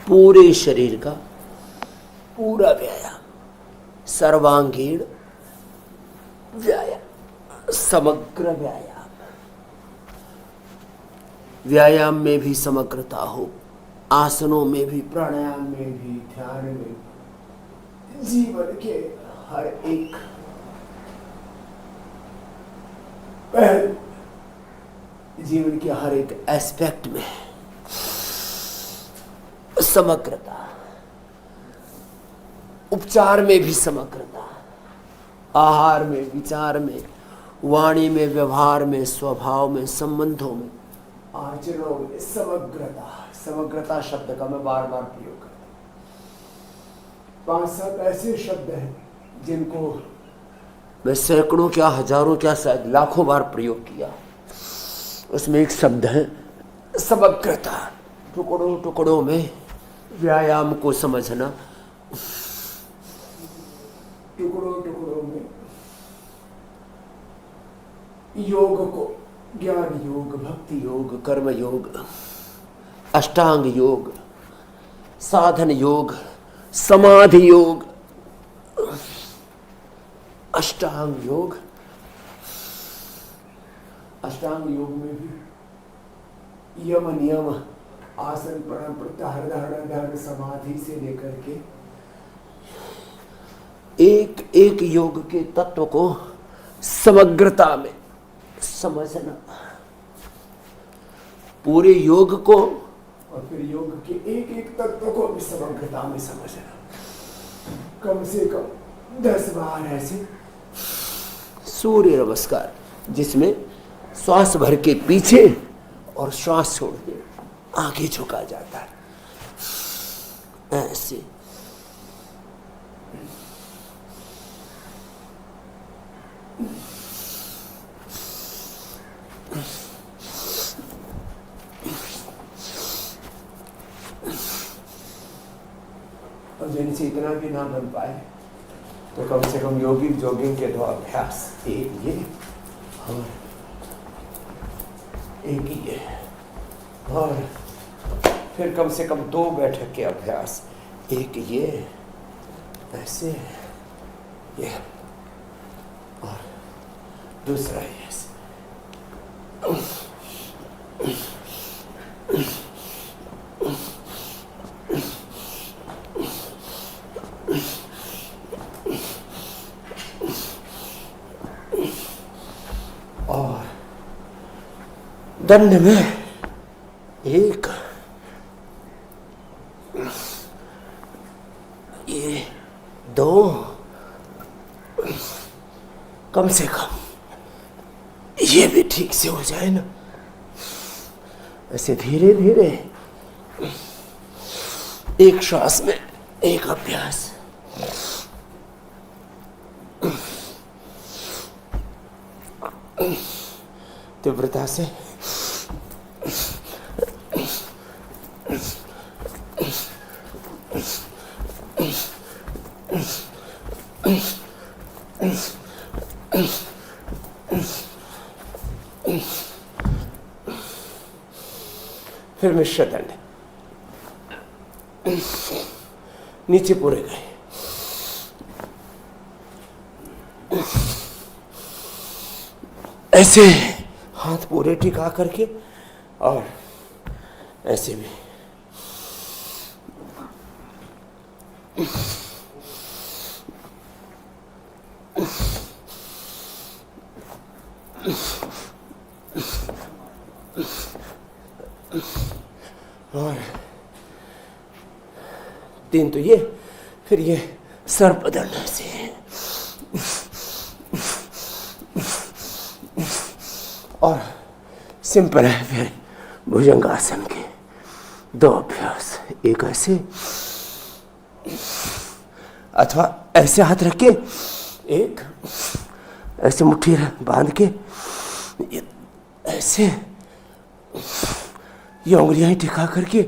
पूरे शरीर का पूरा व्यायाम, सर्वांगीण व्यायाम, समग्र व्यायाम। व्यायाम में भी समग्रता हो, आसनों में भी, प्राणायाम में भी, ध्यान में भी, जीवन के हर एक पहलू, जीवन के हर एक एस्पेक्ट में समग्रता। उपचार में भी समग्रता, आहार में, विचार में, वाणी में, व्यवहार में, स्वभाव में, संबंधों में, आचरणों में समग्रता। समग्रता शब्द का मैं बार बार प्रयोग करता हूं। 5-7 ऐसे शब्द हैं जिनको मैं सैकड़ों क्या हजारों क्या शायद लाखों बार प्रयोग किया। उसमें एक शब्द है समग्रता। टुकड़ों टुकड़ों में व्यायाम को समझना, टुकड़ों टुकड़ों में योग को, ज्ञान योग, भक्ति योग, कर्म योग, अष्टांग योग, साधन योग, समाधि योग, अष्टांग योग। अष्टांग योग में भी यम नियम, आसन, प्राणायाम, प्रत्याहार, धारणा, ध्यान, समाधि से लेकर के एक एक योग के तत्व को समग्रता में समझना, पूरे योग को और फिर योग के एक एक तत्व को भी समग्रता में समझना। कम से कम 10 बार ऐसे सूर्य नमस्कार, जिसमें श्वास भर के पीछे और श्वास छोड़ के आगे झुका जाता है, ऐसे। और जिनसे इतना भी ना बन पाए तो कम से कम योगिक जॉगिंग के 2 अभ्यास, एक ये और एक ये, और फिर कम से कम 2 बैठक के अभ्यास, एक ये ऐसे, ये और दूसरा ये ऐसे। और दंड में 1, ये 2, कम से कम ये भी ठीक से हो जाए ना, ऐसे धीरे धीरे एक श्वास में एक अभ्यास। तीव्रता से फिर मिश्र दंड, नीचे पूरे गए, ऐसे हाथ पूरे टिका करके और ऐसे भी। और 3 तो ये, फिर ये सर्पदंड से और सिंपल है। फिर भुजंगासन के 2 अभ्यास, एक ऐसे अथवा ऐसे हाथ रख के, एक ऐसे मुट्ठी बांध के, ऐसे ये उंगलियां टिका करके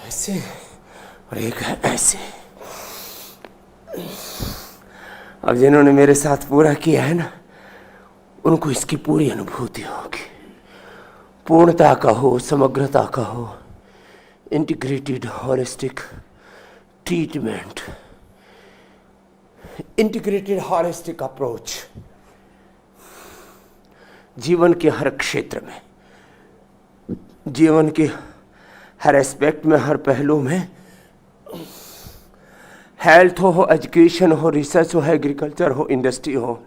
ऐसे, और एक है ऐसे। अब जिन्होंने मेरे साथ पूरा किया है ना, उनको इसकी पूरी अनुभूति होगी, पूर्णता का हो, समग्रता का हो, integrated holistic treatment, integrated holistic approach जीवन के हर क्षेत्र में, जीवन के हर एस्पेक्ट में, हर पहलू में, हेल्थ हो, एजुकेशन हो, रिसर्च हो, एग्रीकल्चर हो, इंडस्ट्री हो,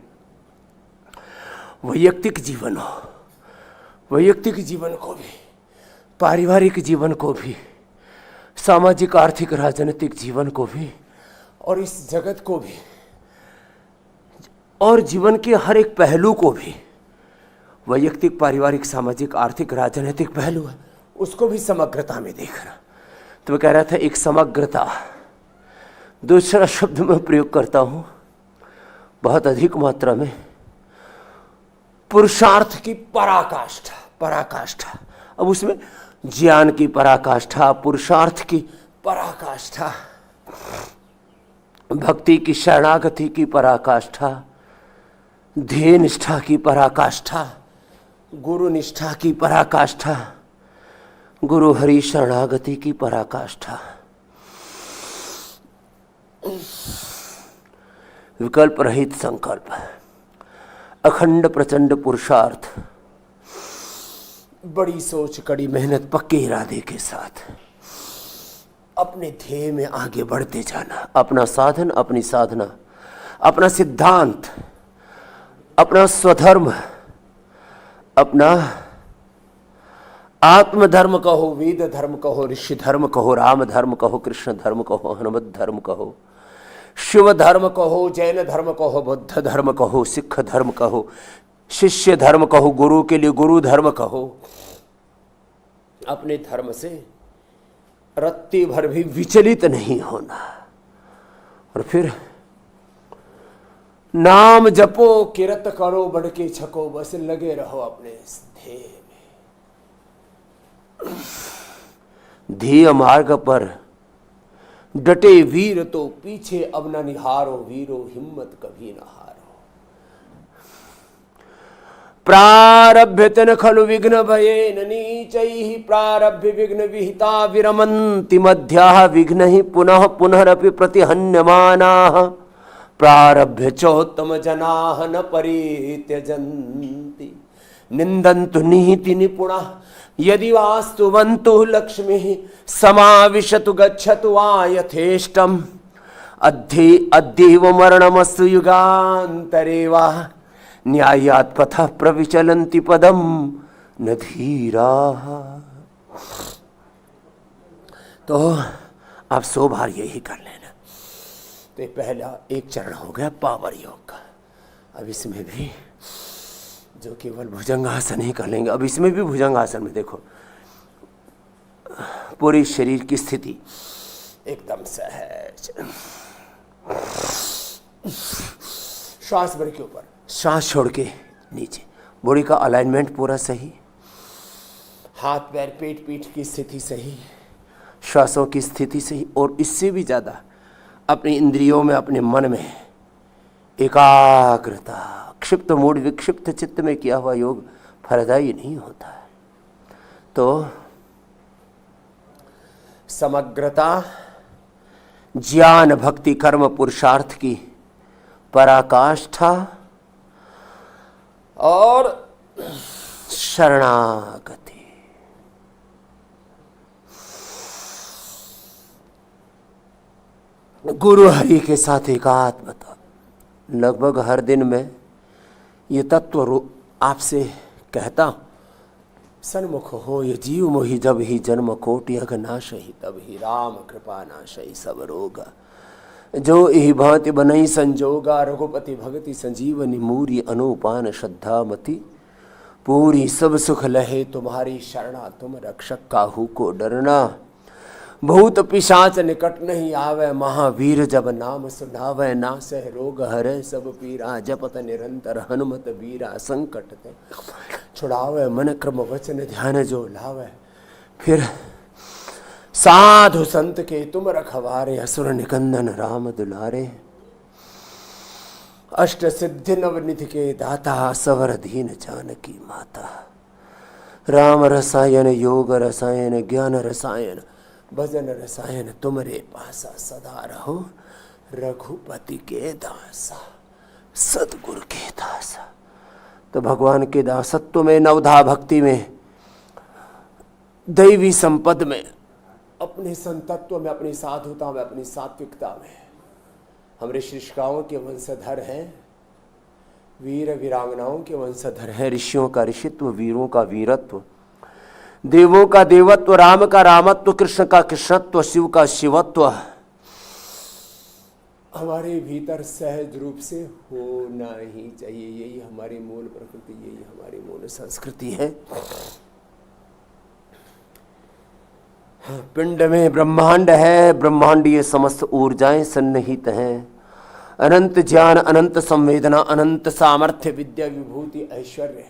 वैयक्तिक जीवन हो, वैयक्तिक जीवन को भी, पारिवारिक जीवन को भी, सामाजिक आर्थिक राजनीतिक जीवन को भी, और इस जगत को भी, और जीवन के हर एक पहलू को भी, वैयक्तिक, पारिवारिक, सामाजिक, आर्थिक, राजनीतिक पहलू है, उसको भी समग्रता में देखना। तो मैं कह रहा था एक समग्रता, दूसरा शब्द मैं प्रयोग करता हूं बहुत अधिक मात्रा में, पुरुषार्थ की पराकाष्ठा। पराकाष्ठा, अब उसमें ज्ञान की पराकाष्ठा, पुरुषार्थ की पराकाष्ठा, भक्ति की, शरणागति की पराकाष्ठा, ध्येय निष्ठा की पराकाष्ठा, गुरु निष्ठा की पराकाष्ठा, गुरु हरि शरणागति की पराकाष्ठा, विकल्प रहित संकल्प, अखंड प्रचंड पुरुषार्थ, बड़ी सोच, कड़ी मेहनत, पक्के इरादे के साथ अपने ध्येय में आगे बढ़ते जाना। अपना साधन, अपनी साधना, अपना सिद्धांत, अपना स्वधर्म, अपना आत्मधर्म कहो, वेद धर्म कहो, ऋषि धर्म कहो, राम धर्म कहो, कृष्ण धर्म कहो, हनुमत धर्म कहो, शिव धर्म कहो, जैन धर्म कहो, बुद्ध धर्म कहो, सिख धर्म कहो, शिष्य धर्म कहो, गुरु के लिए गुरु धर्म कहो, अपने धर्म से रत्ती भर भी विचलित नहीं होना। और फिर नाम जपो, किरत करो, बढ़ के छको, बस लगे रहो अपने ध्येय में। ध्येय मार्ग पर डटे वीर तो पीछे अब न निहारो, वीरो हिम्मत कभी न हारो। प्रारभ्यतन खलु विघ्न भयेन नीचैः, प्रारभ्य विघ्न विहिता विरमन्ति मध्याः, विघ्न ही पुनः पुनरपि प्रतिहन्यमानाः, प्रारभ्य चोत्तम जनाः न परित्यजन्ति, निन्दन्तु निहिति निपुणाः यदि वास्तुवन्तु, लक्ष्मीः समाविशतु गच्छतु वा यथेष्टम्, अद्यैव मरणमस्तु युगान्तरे वा, न्यायात् पथः प्रविचलन्ति पदं न धीराः। तो आप 100 बार यही कर लेना। तो ये पहला एक चरण हो गया पावर योग का। अब इसमें भी जो केवल भुजंगासन ही कर लेंगे, अब इसमें भी भुजंगासन में देखो पूरी शरीर की स्थिति एकदम सहज, श्वास भर के ऊपर, श्वास छोड़ के नीचे, बॉडी का अलाइनमेंट पूरा सही, हाथ पैर पेट पीठ की स्थिति सही, श्वासों की स्थिति सही, और इससे भी ज़्यादा अपनी इंद्रियों में, अपने मन में एकाग्रता। क्षिप्त मूड, विक्षिप्त चित्त में किया हुआ योग फलदायी नहीं होता है। तो समग्रता, ज्ञान, भक्ति, कर्म, पुरुषार्थ की पराकाष्ठा और शरणागति। गुरु हरि के साथ एकात्मता। लगभग हर दिन में ये तत्व आपसे कहता हूं, सन्मुख हो ये जीव मोहि जब ही जन्म कोटि अघ नाशहि, तब ही राम कृपा नाशहि सब रोगा, जो इहि भांति बनई संजोगा, रघुपति भगति संजीवनी मूरी, अनुपान श्रद्धा मति पूरी, सब सुख लहे तुम्हारी शरणा, तुम रक्षक काहू को डरना, भूत पिशाच निकट नहीं आवे, महावीर जब नाम सुनावे, नासह रोग हरे सब पीरा, जपत निरंतर हनुमत बीरा, संकट ते छुड़ावे, मन क्रम वचन ध्यान जो लावे, फिर साधु संत के तुम रखवारे, असुर निकंदन राम दुलारे, अष्ट सिद्धि नवनिधि के दाता, सवर दीन जानकी माता, राम रसायन, योग रसायन, ज्ञान रसायन, भजन रसायन तुम्हारे पासा सदा रहो। रघुपति के दासा, सदगुरु के दासा। तो भगवान के दासत्व में, नवधा भक्ति में, दैवी संपद में, अपने संतत्व में, अपनी साधुता में, अपनी सात्विकता में हम ऋषिकाओं के वंशधर हैं, वीर वीरांगनाओं के वंशधर हैं। ऋषियों का ऋषित्व, वीरों का वीरत्व, देवों का देवत्व, राम का रामत्व, कृष्ण का कृष्णत्व, शिव का शिवत्व हमारे भीतर सहज रूप से होना ही चाहिए। यही हमारी मूल प्रकृति, यही हमारी मूल संस्कृति है। पिंड में ब्रह्मांड है, ब्रह्मांडीय समस्त ऊर्जाएं सन्निहित हैं। अनंत ज्ञान, अनंत संवेदना, अनंत सामर्थ्य, विद्या, विभूति, ऐश्वर्य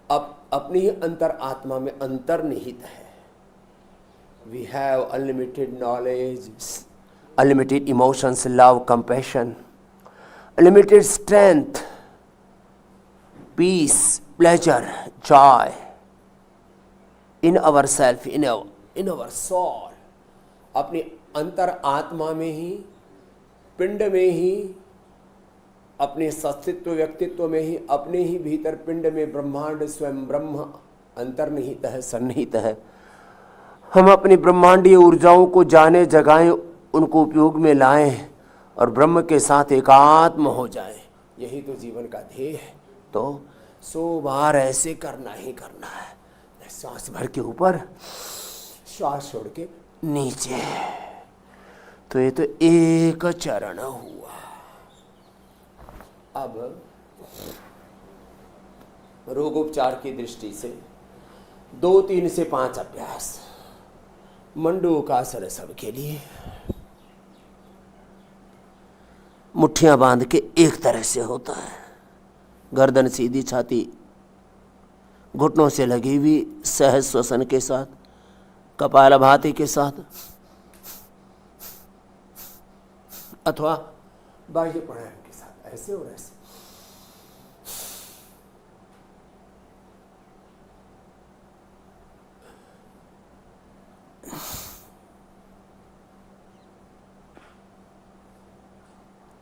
अब अपनी ही अंतर आत्मा में अंतर्निहित है। We have unlimited knowledge, unlimited emotions, love, compassion, unlimited strength, peace, pleasure, joy in our self, in our soul. अपनी अंतर आत्मा में ही, पिंड में ही, अपने सस्तित्व व्यक्तित्व में ही, अपने ही भीतर पिंड में ब्रह्मांड स्वयं ब्रह्म अंतर्निहित है, सन्निहित है। हम अपनी ब्रह्मांडीय ऊर्जाओं को जाने, जगाएं, उनको उपयोग में लाएं और ब्रह्म के साथ एकात्म हो जाएं। यही तो जीवन का ध्येय है। तो 100 बार ऐसे करना ही करना है। श्वास भर के ऊपर, श्वास छोड़ के नीचे। तो ये तो एक चरण हुआ। अब रोगोपचार की दृष्टि से 2, 3 से 5 अभ्यास। मंडूकासन सबके लिए। मुट्ठियां बांध के एक तरह से होता है, गर्दन सीधी, छाती घुटनों से लगी हुई, सहज श्वसन के साथ, कपालभाति के साथ, अथवा बाह्य प्राणायाम के साथ, ऐसे और ऐसे।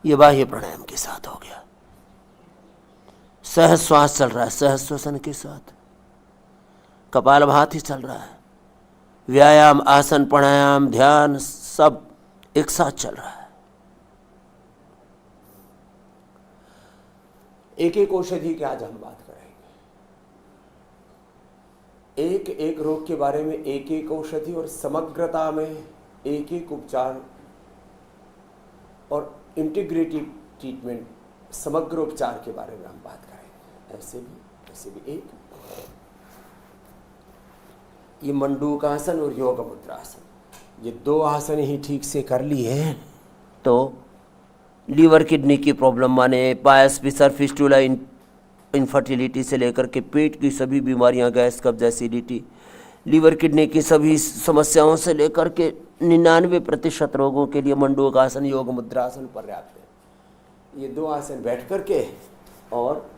ये बाह्य प्राणायाम के साथ हो गया। सहज श्वास चल रहा है, सहज श्वसन के साथ, कपालभाति चल रहा है, व्यायाम, आसन, प्राणायाम, ध्यान सब एक साथ चल रहा है। एक एक औषधि की आज हम बात करेंगे। एक एक रोग के बारे में एक एक औषधि और समग्रता में एक एक उपचार और इंटीग्रेटिव ट्रीटमेंट, समग्र उपचार के बारे में हम बात करेंगे। ऐसे भी एक ये मंडूकासन और योग मुद्रासन, ये 2 आसन ही ठीक से कर लिए तो लीवर किडनी की प्रॉब्लम, माने पायस, फिसर, फिस्टुला, इनफर्टिलिटी से लेकर के पेट की सभी बीमारियां, गैस, कब्ज, एसिडिटी, लीवर किडनी की सभी समस्याओं से लेकर के 99% रोगों के लिए मंडूकासन, योग मुद्रासन पर्याप्त है। ये 2 आसन बैठ करके और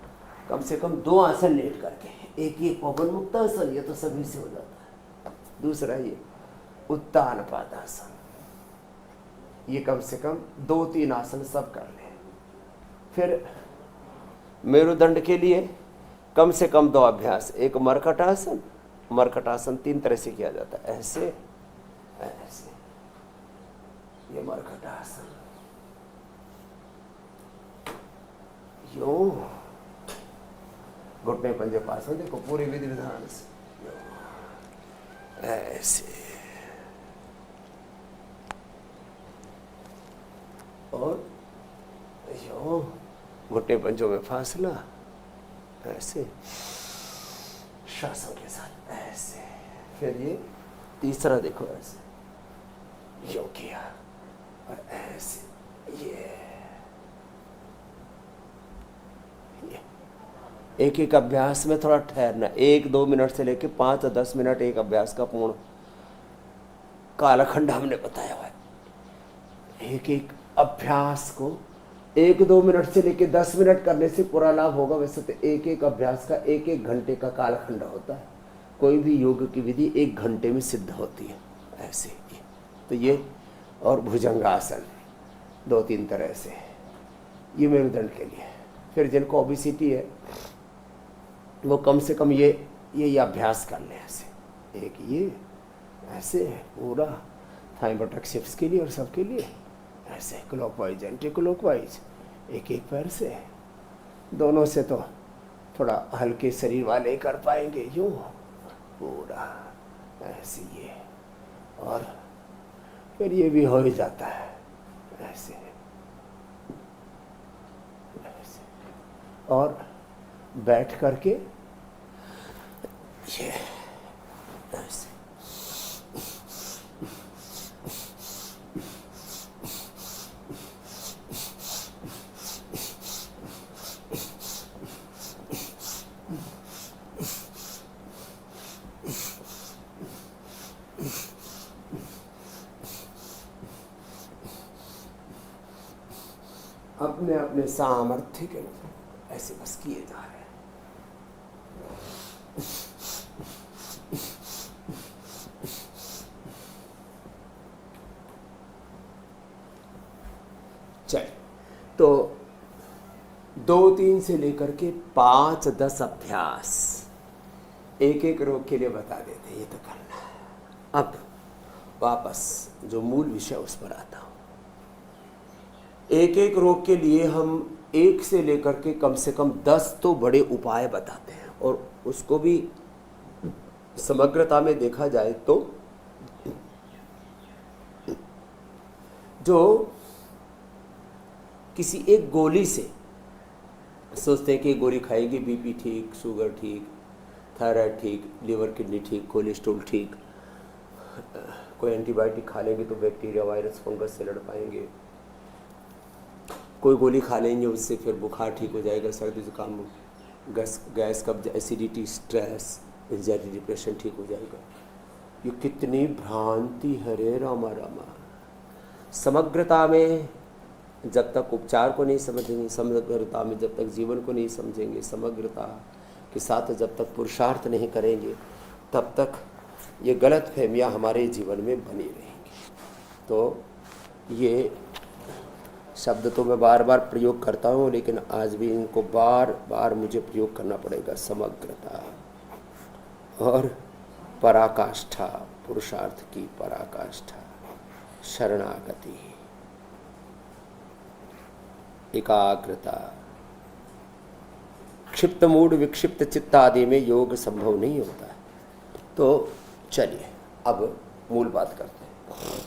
कम से कम 2 आसन लेट करके, एक ये पवन मुक्तासन, ये तो सभी से हो जाता है। दूसरा ये उत्तान पादासन, ये कम से कम 2-3 आसन सब कर ले। फिर मेरुदंड के लिए कम से कम 2 अभ्यास। एक मरकटासन, मरकटासन 3 तरह से किया जाता है, ऐसे ऐसे, ये मरकटासन, यूं घुटने पंजे पास हो, देखो पूरी विधि विधान से ऐसे, और यूं घुटने पंजों में फासला, ऐसे श्वासों के साथ ऐसे। फिर ये तीसरा देखो, ऐसे यूं किया और ऐसे, ये एक एक अभ्यास में थोड़ा ठहरना, 1-2 मिनट से लेके 5-10 मिनट एक अभ्यास का पूर्ण कालखंड हमने बताया हुआ है। एक एक अभ्यास को 1-2 मिनट से लेकर 10 मिनट करने से पूरा लाभ होगा। वैसे तो एक एक अभ्यास का 1-1 घंटे का कालखंड होता है। कोई भी योग की विधि 1 घंटे में सिद्ध होती है ऐसे ही। तो ये और भुजंगासन 2-3 तरह से, ये मेरुदंड के लिए। फिर जिनको ओबेसिटी है वो कम से कम ये अभ्यास कर लें ऐसे, एक ये ऐसे पूरा थाई बटक शिफ्ट के लिए और सबके लिए ऐसे क्लॉकवाइज एंटी क्लॉकवाइज, एक एक पैर से। दोनों से तो थोड़ा हल्के शरीर वाले कर पाएंगे, यूँ पूरा ऐसे ये, और फिर ये भी हो ही जाता है ऐसे ऐसे। और बैठ करके ये ऐसे अपने अपने सामर्थ्य के ऐसे बस किए जा रहे हैं। चल, तो 2-3 से लेकर के 5-10 अभ्यास एक एक रोग के लिए बता देते हैं, ये तो करना है। अब वापस जो मूल विषय उस पर आता हूं। एक एक रोग के लिए हम 1 से लेकर के कम से कम 10 तो बड़े उपाय बताते हैं, और उसको भी समग्रता में देखा जाए तो जो किसी एक गोली से सोचते हैं कि गोली खाएंगे बीपी ठीक, शुगर ठीक, थायराइड ठीक, लिवर किडनी ठीक, कोलेस्ट्रॉल ठीक, कोई एंटीबायोटिक खा लेंगे तो बैक्टीरिया वायरस फंगस से लड़ पाएंगे, कोई गोली खा लेंगे उससे फिर बुखार ठीक हो जाएगा, सर्दी जुकाम, गैस कब्ज, एसिडिटी, स्ट्रेस, एंजाइटी, डिप्रेशन ठीक हो जाएगा। ये कितनी भ्रांति है रे रामा रामा। समग्रता में जब तक उपचार को नहीं समझेंगे, समग्रता में जब तक जीवन को नहीं समझेंगे, समग्रता के साथ जब तक पुरुषार्थ नहीं करेंगे, तब तक ये गलत फहमियाँ हमारे जीवन में बनी रहेंगी। तो ये शब्द तो मैं बार बार प्रयोग करता हूँ, लेकिन आज भी इनको बार बार मुझे प्रयोग करना पड़ेगा। समग्रता और पराकाष्ठा, पुरुषार्थ की पराकाष्ठा, शरणागति, एकाग्रता। क्षिप्त मूड विक्षिप्त चित्त आदि में योग संभव नहीं होता है। तो चलिए अब मूल बात करते हैं।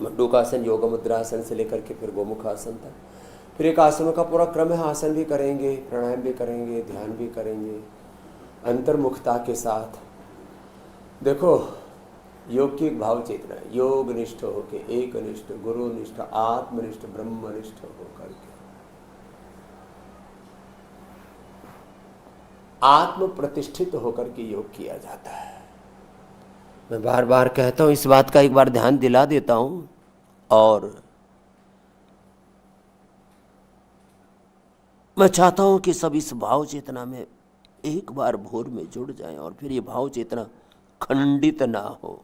मंडूकासन, योग मुद्रासन से लेकर के फिर गोमुख आसन तक, फिर एक आसनों का पूरा क्रम है। आसन भी करेंगे, प्राणायाम भी करेंगे, ध्यान भी करेंगे अंतर्मुखता के साथ। देखो, योग की एक भाव चेतना है, योग निष्ठ होके, एक निष्ठ, गुरु निष्ठ, आत्मनिष्ठ, ब्रह्मनिष्ठ होकर के आत्म प्रतिष्ठित होकर के योग किया जाता है। मैं बार बार कहता हूं, इस बात का एक बार ध्यान दिला देता हूं, और मैं चाहता हूं कि सब इस भाव चेतना में एक बार भोर में जुड़ जाएं, और फिर ये भाव चेतना खंडित ना हो।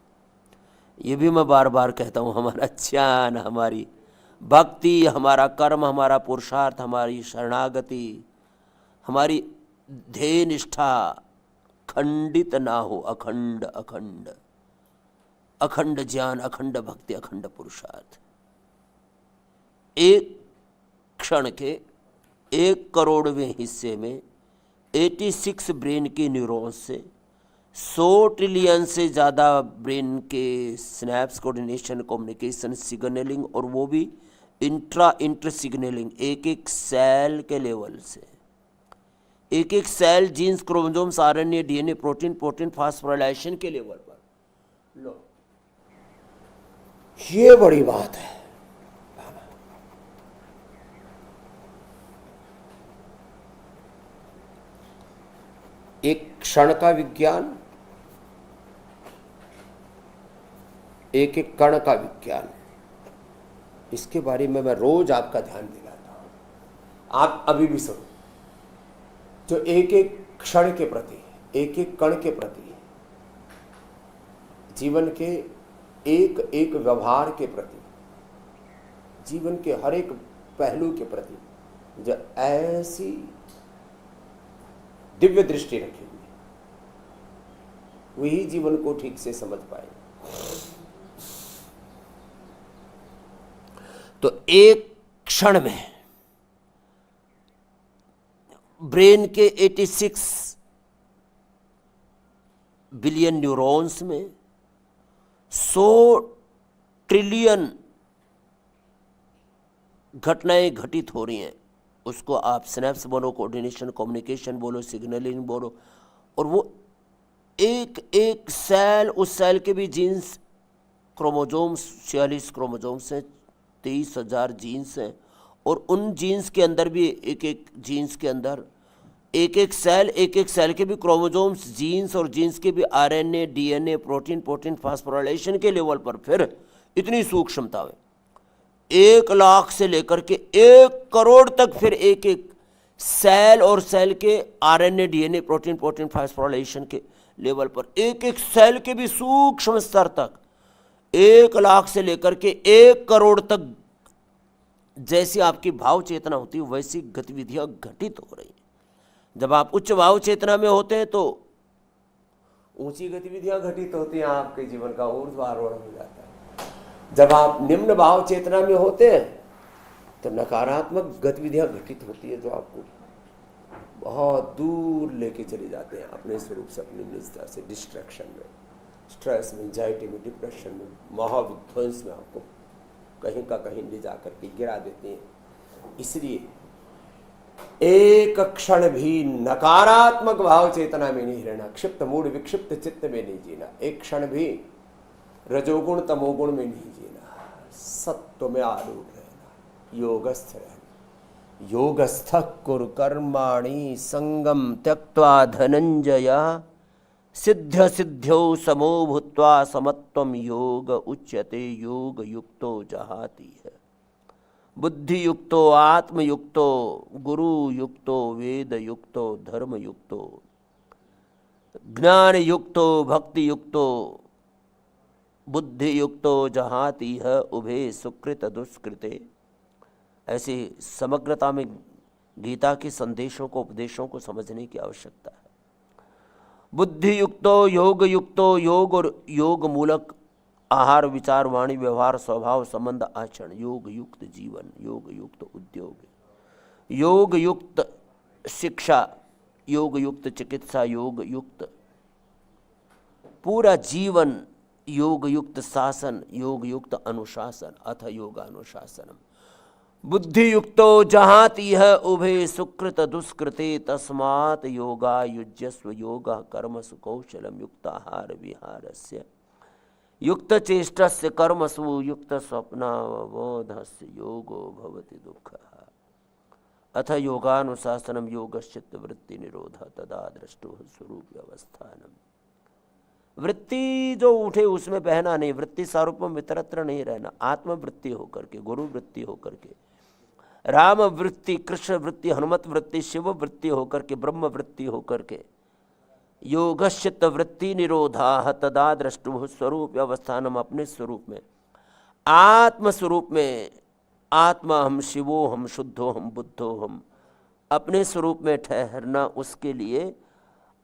ये भी मैं बार बार कहता हूं, हमारा ज्ञान, हमारी भक्ति, हमारा कर्म, हमारा पुरुषार्थ, हमारी शरणागति, हमारी ध्येय निष्ठा खंडित ना हो। अखंड अखंड अखंड ज्ञान, अखंड भक्ति, अखंड पुरुषार्थ। एक क्षण के 1 करोड़वें हिस्से में 86 ब्रेन के न्यूरॉन्स से 100 ट्रिलियन से ज़्यादा ब्रेन के स्नैप्स, कोऑर्डिनेशन, कम्युनिकेशन, सिग्नलिंग, और वो भी इंटर सिग्नलिंग, एक एक सेल के लेवल से। एक एक cell genes, chromosomes, RNA, DNA, protein phosphorylation के लेवल पर। लो, ये बड़ी बात है। एक क्षण का विज्ञान, एक एक कण का विज्ञान, इसके बारे में मैं रोज आपका ध्यान दिलाता हूं। आप अभी भी सुनो, जो एक एक क्षण के प्रति, एक एक कण के प्रति, जीवन के एक एक व्यवहार के प्रति, जीवन के हर एक पहलू के प्रति जो ऐसी दिव्य दृष्टि रखेंगे, वही जीवन को ठीक से समझ पाए। तो एक क्षण में ब्रेन के 86 बिलियन न्यूरॉन्स में 100 ट्रिलियन घटनाएं घटित हो रही हैं। उसको आप सिनेप्स बोलो, कोऑर्डिनेशन, कम्युनिकेशन बोलो, सिग्नलिंग बोलो, और वो एक एक सेल, उस सेल के भी जीन्स, क्रोमोजोम्स 46 क्रोमोजोम्स हैं, 23,000 जीन्स हैं, और उन जीन्स के अंदर भी एक एक जीन्स के अंदर एक एक सेल के भी क्रोमोजोम्स, जीन्स, और जीन्स के भी आरएनए, डीएनए, प्रोटीन फास्फोराइलेशन के लेवल पर फिर इतनी सूक्ष्मता है। 1 लाख से लेकर के 1 करोड़ तक फिर एक एक सेल और सेल के आरएनए, डीएनए, प्रोटीन फास्फोराइलेशन के लेवल पर, एक एक सेल के भी सूक्ष्म स्तर तक 1 लाख से लेकर के 1 करोड़ तक जैसी आपकी भाव चेतना होती है, वैसी गतिविधियां घटित हो रही हैं। जब आप उच्च भाव चेतना में होते हैं तो ऊंची गतिविधियां घटित होती हैं, आपके जीवन का ऊर्ध्वारोहण हो जाता है। जब आप निम्न भाव चेतना में होते हैं तो नकारात्मक गतिविधियां घटित होती है, जो आपको बहुत दूर लेके चले जाते हैं अपने स्वरूप से, अपनी निजता से, डिस्ट्रैक्शन में, स्ट्रेस में, एंजाइटी में, डिप्रेशन में, महाविध्वंस में आपको कहीं का कहीं ले जा करके गिरा देते हैं। इसलिए एक क्षण भी नकारात्मक भाव चेतना में नहीं रहना, क्षिप्त मूड विक्षिप्त चित्त में नहीं जीना, एक क्षण भी रजोगुण तमोगुण में नहीं जीना, सत्व में आरूढ़ रहना, योगस्थ रहना। योगस्थ कुरु कर्माणि संगम त्यक्त्वा धनंजय सिद्ध सिद्ध्यौ समो भूत्वा समत्वम योग उच्यते योग युक्तो जहाति है। बुद्धि युक्तो आत्मयुक्तो गुरु युक्तो वेद युक्तो धर्म युक्तो ज्ञान युक्तो भक्ति युक्तो बुद्धि युक्तो जहाति है उभे सुकृत दुष्कृते। ऐसी समग्रता में गीता के संदेशों को, उपदेशों को समझने की आवश्यकता है। बुद्धि युक्तो योग और योग मूलक आहार, विचार, वाणी, व्यवहार, स्वभाव, संबंध, आचरण, योग युक्त जीवन, योग युक्त उद्योग, योग युक्त शिक्षा, योग युक्त चिकित्सा, योग युक्त पूरा जीवन, योग युक्त शासन, योग युक्त अनुशासन, अथ योगानुशासनम। बुद्धि युक्तो जहाति है उभे सुकृत दुष्कृते तस्मात् योगा युज्यस्व योगा कर्मसु कौशलम युक्ताहार विहारस्य युक्त चेष्टस्य कर्मसु युक्त स्वप्नावबोधस्य योगो भवति दुःखः। अथ योगानुशासनम योगश्चित्त वृत्ति निरोध तदा दृष्टो स्वरूप अवस्थानम। वृत्ति जो उठे उसमें बहना नहीं, वृत्ति स्वरूप में इतरत्र नहीं रहना, आत्मवृत्ति होकर के, गुरु वृत्ति होकर के, राम वृत्ति, कृष्ण वृत्ति, हनुमत वृत्ति, शिव वृत्ति होकर के, ब्रह्म वृत्ति होकर के, योगश्चित्त वृत्ति निरोधा तदा दृष्टु स्वरूप अवस्थानम। अपने स्वरूप में, आत्म स्वरूप में, आत्मा हम, शिवो हम, शुद्धो हम, बुद्धो हम, अपने स्वरूप में ठहरना, उसके लिए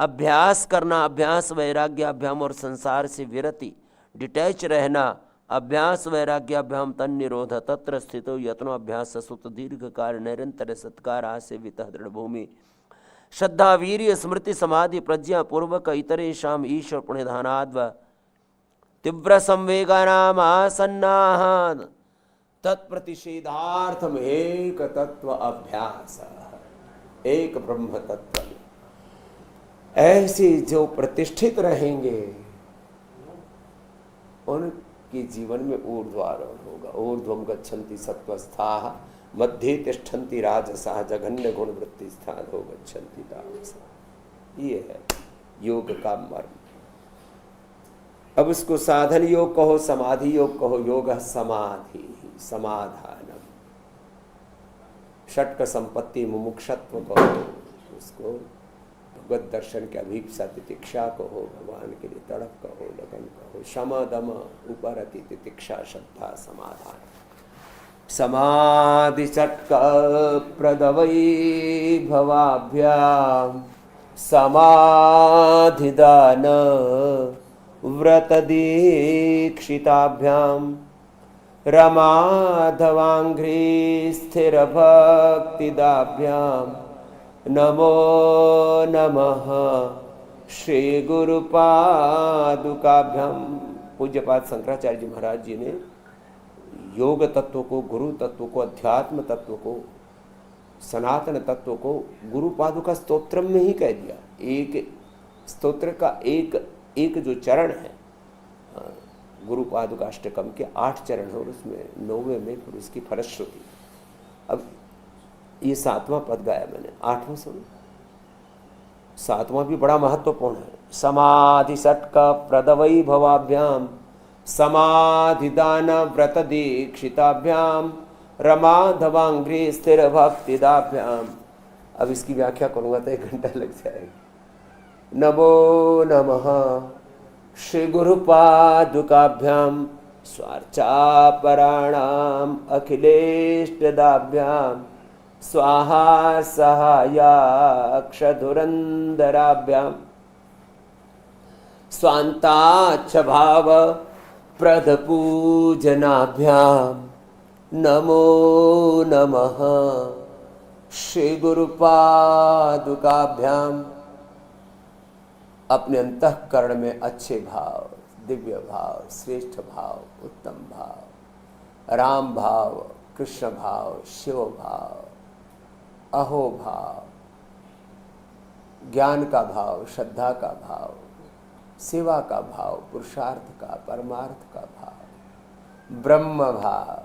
अभ्यास करना। अभ्यास वैराग्याभ्याम और संसार से विरति, डिटैच रहना। अभ्यास वैराग्याभ्याम तन निरोध तत्र स्थितो यत्नो अभ्यास सुत दीर्घ काल निरंतर सत्कार आसेवित दृढ़ भूमि श्रद्धा वीर्य स्मृति समाधि प्रज्ञा पूर्वक इतरेषाम ईश्वर पुण्यधानाद्व तीव्र संवेगानाम आसन्नाः तत्प्रतिषेधार्थम एक तत्व अभ्यास, एक ब्रह्म तत्व। ऐसे जो प्रतिष्ठित रहेंगे उनके जीवन में ऊर्ध्वारोहण होगा। ऊर्ध्वम गच्छन्ति सत्वस्थाः मध्ये तिष्ठन्ति राजसाः जघन्य गुण वृत्ति स्थानो गच्छन्ति तामसाः। ये है योग का मर्म। अब उसको साधन योग कहो, समाधि योग कहो, योग समाधि समाधानम, षटक संपत्ति मुमुक्षत्व कहो, उसको भगवत दर्शन के अभीप्सा तितिक्षा कहो, भगवान के लिए तड़प कहो, लगन कहो, शम दम उपरति तितिक्षा श्रद्धा समाधान, समाधि षटक प्रदवै भवाभ्याम, समाधिदान व्रत दीक्षिताभ्याम, रमाधवांघ्रि स्थिर भक्तिदाभ्याम, नमो नमः श्री गुरुपादुकाभ्याम। पूज्यपाद शंकराचार्य जी महाराज जी ने योग तत्व को, गुरु तत्व को, अध्यात्म तत्व को, सनातन तत्व को गुरु पादुका स्तोत्र में ही कह दिया। एक स्तोत्र का एक जो चरण है, गुरु पादुकाष्टकम के 8 चरण है और उसमें 9वें में फिर उसकी फलश्रुति। अब ये 7वां पद गाया मैंने, 8वां सुनो। 7वां भी बड़ा महत्वपूर्ण है। समाधि षटक प्रदवै भवाभ्याम, समाधिदान व्रत दीक्षिताभ्याम, रमाधवांघ्रि स्थिर भक्तिदाभ्याम। अब इसकी व्याख्या करूंगा तो 1 घंटा लग जाएगा। नमो नमः श्री गुरुपादुकाभ्याम, स्वार्चापराणाम अखिलेष्टदाभ्याम, स्वाहा सहायाक्षधुरंदराभ्याम, स्वांताच्छ भाव प्रदपूजनाभ्याम, नमो नमः श्री गुरुपादुकाभ्याम। अपने अंतःकरण में अच्छे भाव, दिव्य भाव, श्रेष्ठ भाव, उत्तम भाव, राम भाव, कृष्ण भाव, शिव भाव, अहो भाव, ज्ञान का भाव, श्रद्धा का भाव, सेवा का भाव, पुरुषार्थ का, परमार्थ का भाव, ब्रह्म भाव,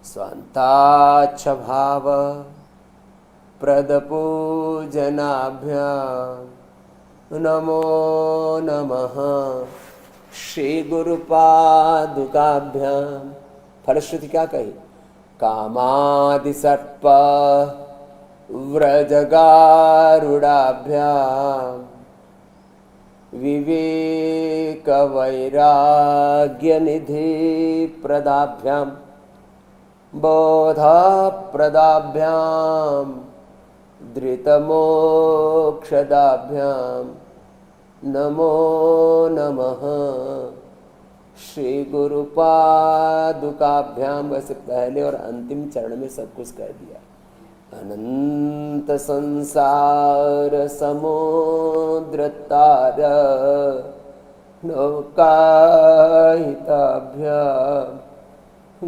स्वांताच्छ भाव प्रदपूजनाभ्याम, नमो नमः श्री गुरुपादुकाभ्याम। फलश्रुति क्या कही? कामादिसर्प व्रजगारुडाभ्याम, विवेक वैराग्य निधि प्रदाभ्याम, बोधप्रदाभ्याम, धृतमोक्षदाभ्याम, नमो नमः श्री गुरुपादुकाभ्याम। वैसे पहले और अंतिम चरण में सब कुछ कह दिया। अनंत संसार समुद्र तार नौकाहिताभ्याम,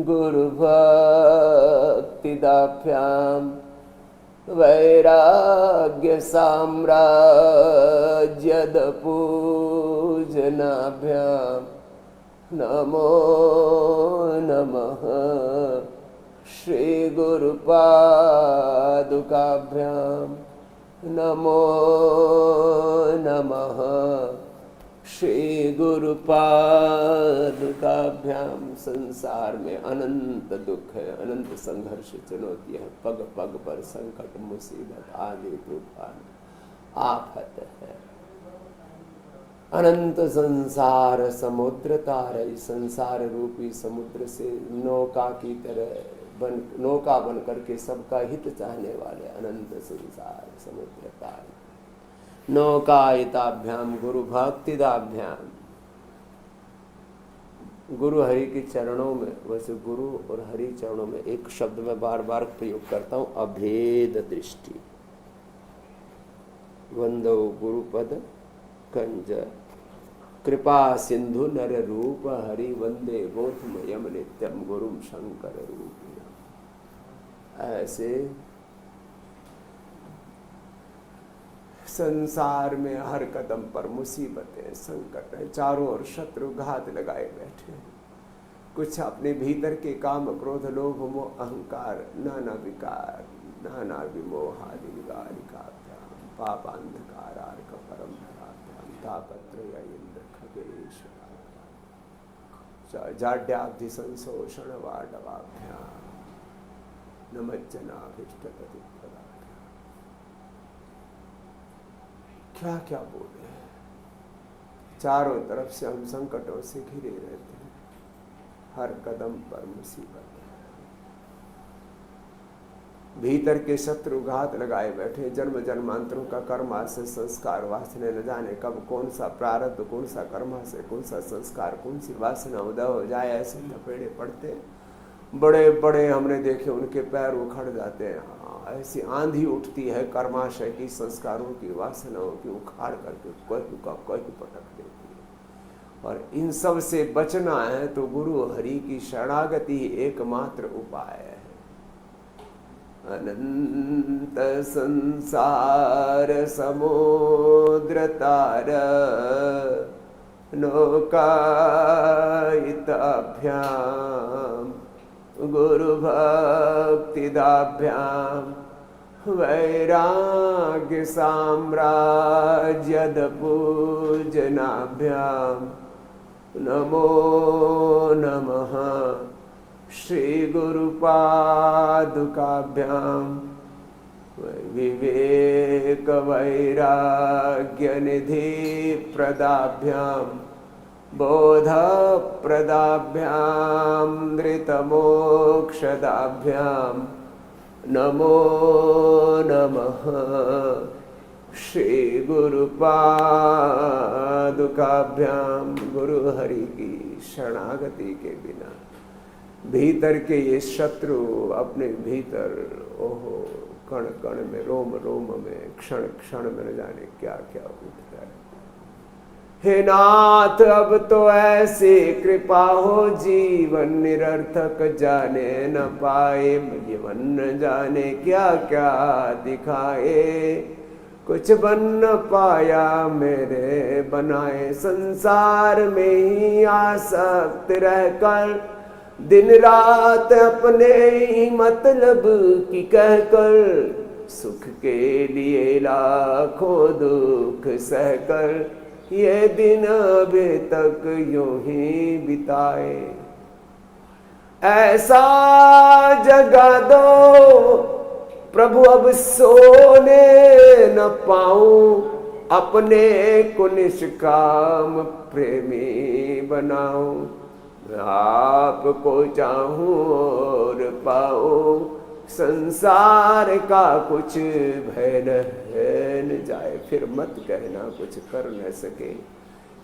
गुरु भक्तिदाभ्याम, वैराग्य साम्राज्यद पूजनाभ्याम, नमो नमः श्री गुरुपादुकाभ्याम, नमो नमः श्री गुरुपादुकाभ्याम। संसार में अनंत दुख है, अनंत संघर्ष, चुनौती है, पग पग पर संकट, मुसीबत, आदि तूफान, आफत है। अनंत संसार समुद्र तार, संसार रूपी समुद्र से नौका की तरह नौका बन करके सबका हित चाहने वाले अनंत संसार समुद्र तार, नौकायिताभ्याम, गुरु भक्तिदाभ्याम। गुरु हरि के चरणों में, वैसे गुरु और हरि चरणों में एक शब्द में बार बार प्रयोग करता हूं, अभेद दृष्टि। वंदो गुरुपद कंज कृपा सिंधु नर रूप, हरि वंदे बोधमयम नित्यम गुरुम शंकर रूप। ऐसे संसार में हर कदम पर मुसीबतें, संकट है, चारों ओर शत्रु घात लगाए बैठे हैं। कुछ अपने भीतर के काम, क्रोध, लोभ, मोह, अहंकार, नाना विकार, नाना विमोहादि विकारिकाभ्याम, पापांधकार आर्क परम धराभ्याम, तापत्रय इंद्र खगेश जाड्याब्धि संशोषण वाडवाभ्याम नमज्जनाभिष्ट प्रतिपदा। क्या क्या बोले, चारों तरफ से हम संकटों से घिरे रहते हैं, हर कदम पर मुसीबत है। भीतर के शत्रु घात लगाए बैठे, जन्म जन्मांतरों का कर्मा से संस्कार वासना, न जाने कब कौन सा प्रारब्ध, कौन सा कर्मा से कौन सा संस्कार, कौन सी वासना उदय हो जाए, ऐसे थपेड़े पड़ते। बड़े बड़े हमने देखे उनके पैर उखड़ जाते हैं। ऐसी आंधी उठती है कर्माशय की, संस्कारों की, वासनाओं की, उखाड़ करके कोई का कोई पटक देती है। और इन सब से बचना है तो गुरु हरि की शरणागति एकमात्र उपाय है। अनंत संसार समुद्र तार नौकायिताभ्याम गुरु भक्तिदाभ्याम वैराग्य साम्राज्यद पूजनाभ्याम नमो नमः श्री गुरुपादुकाभ्याम विवेक वैराग्य निधि प्रदाभ्याम बोध प्रदाभ्याम धृतमोक्षदाभ्याम नमो नमः श्री गुरुपादुकाभ्याम। गुरु हरि की शरणागति के बिना भीतर के ये शत्रु अपने भीतर ओहो कण कण में, रोम रोम में, क्षण क्षण में न जाने क्या क्या उठता है। हे नाथ अब तो ऐसी कृपा हो, जीवन निरर्थक जाने न पाए, जीवन न जाने क्या क्या दिखाए। कुछ बन न पाया मेरे बनाए, संसार में ही आसक्त रहकर दिन रात अपने ही मतलब की कहकर, सुख के लिए लाखों दुख सहकर ये दिन अभी तक यूं ही बिताए। ऐसा जगा दो प्रभु अब सोने न पाऊं, अपने को निष्काम प्रेमी बनाऊं। आपको चाहूं और पाऊं, संसार का कुछ भय न जाए। फिर मत कहना कुछ कर न सके,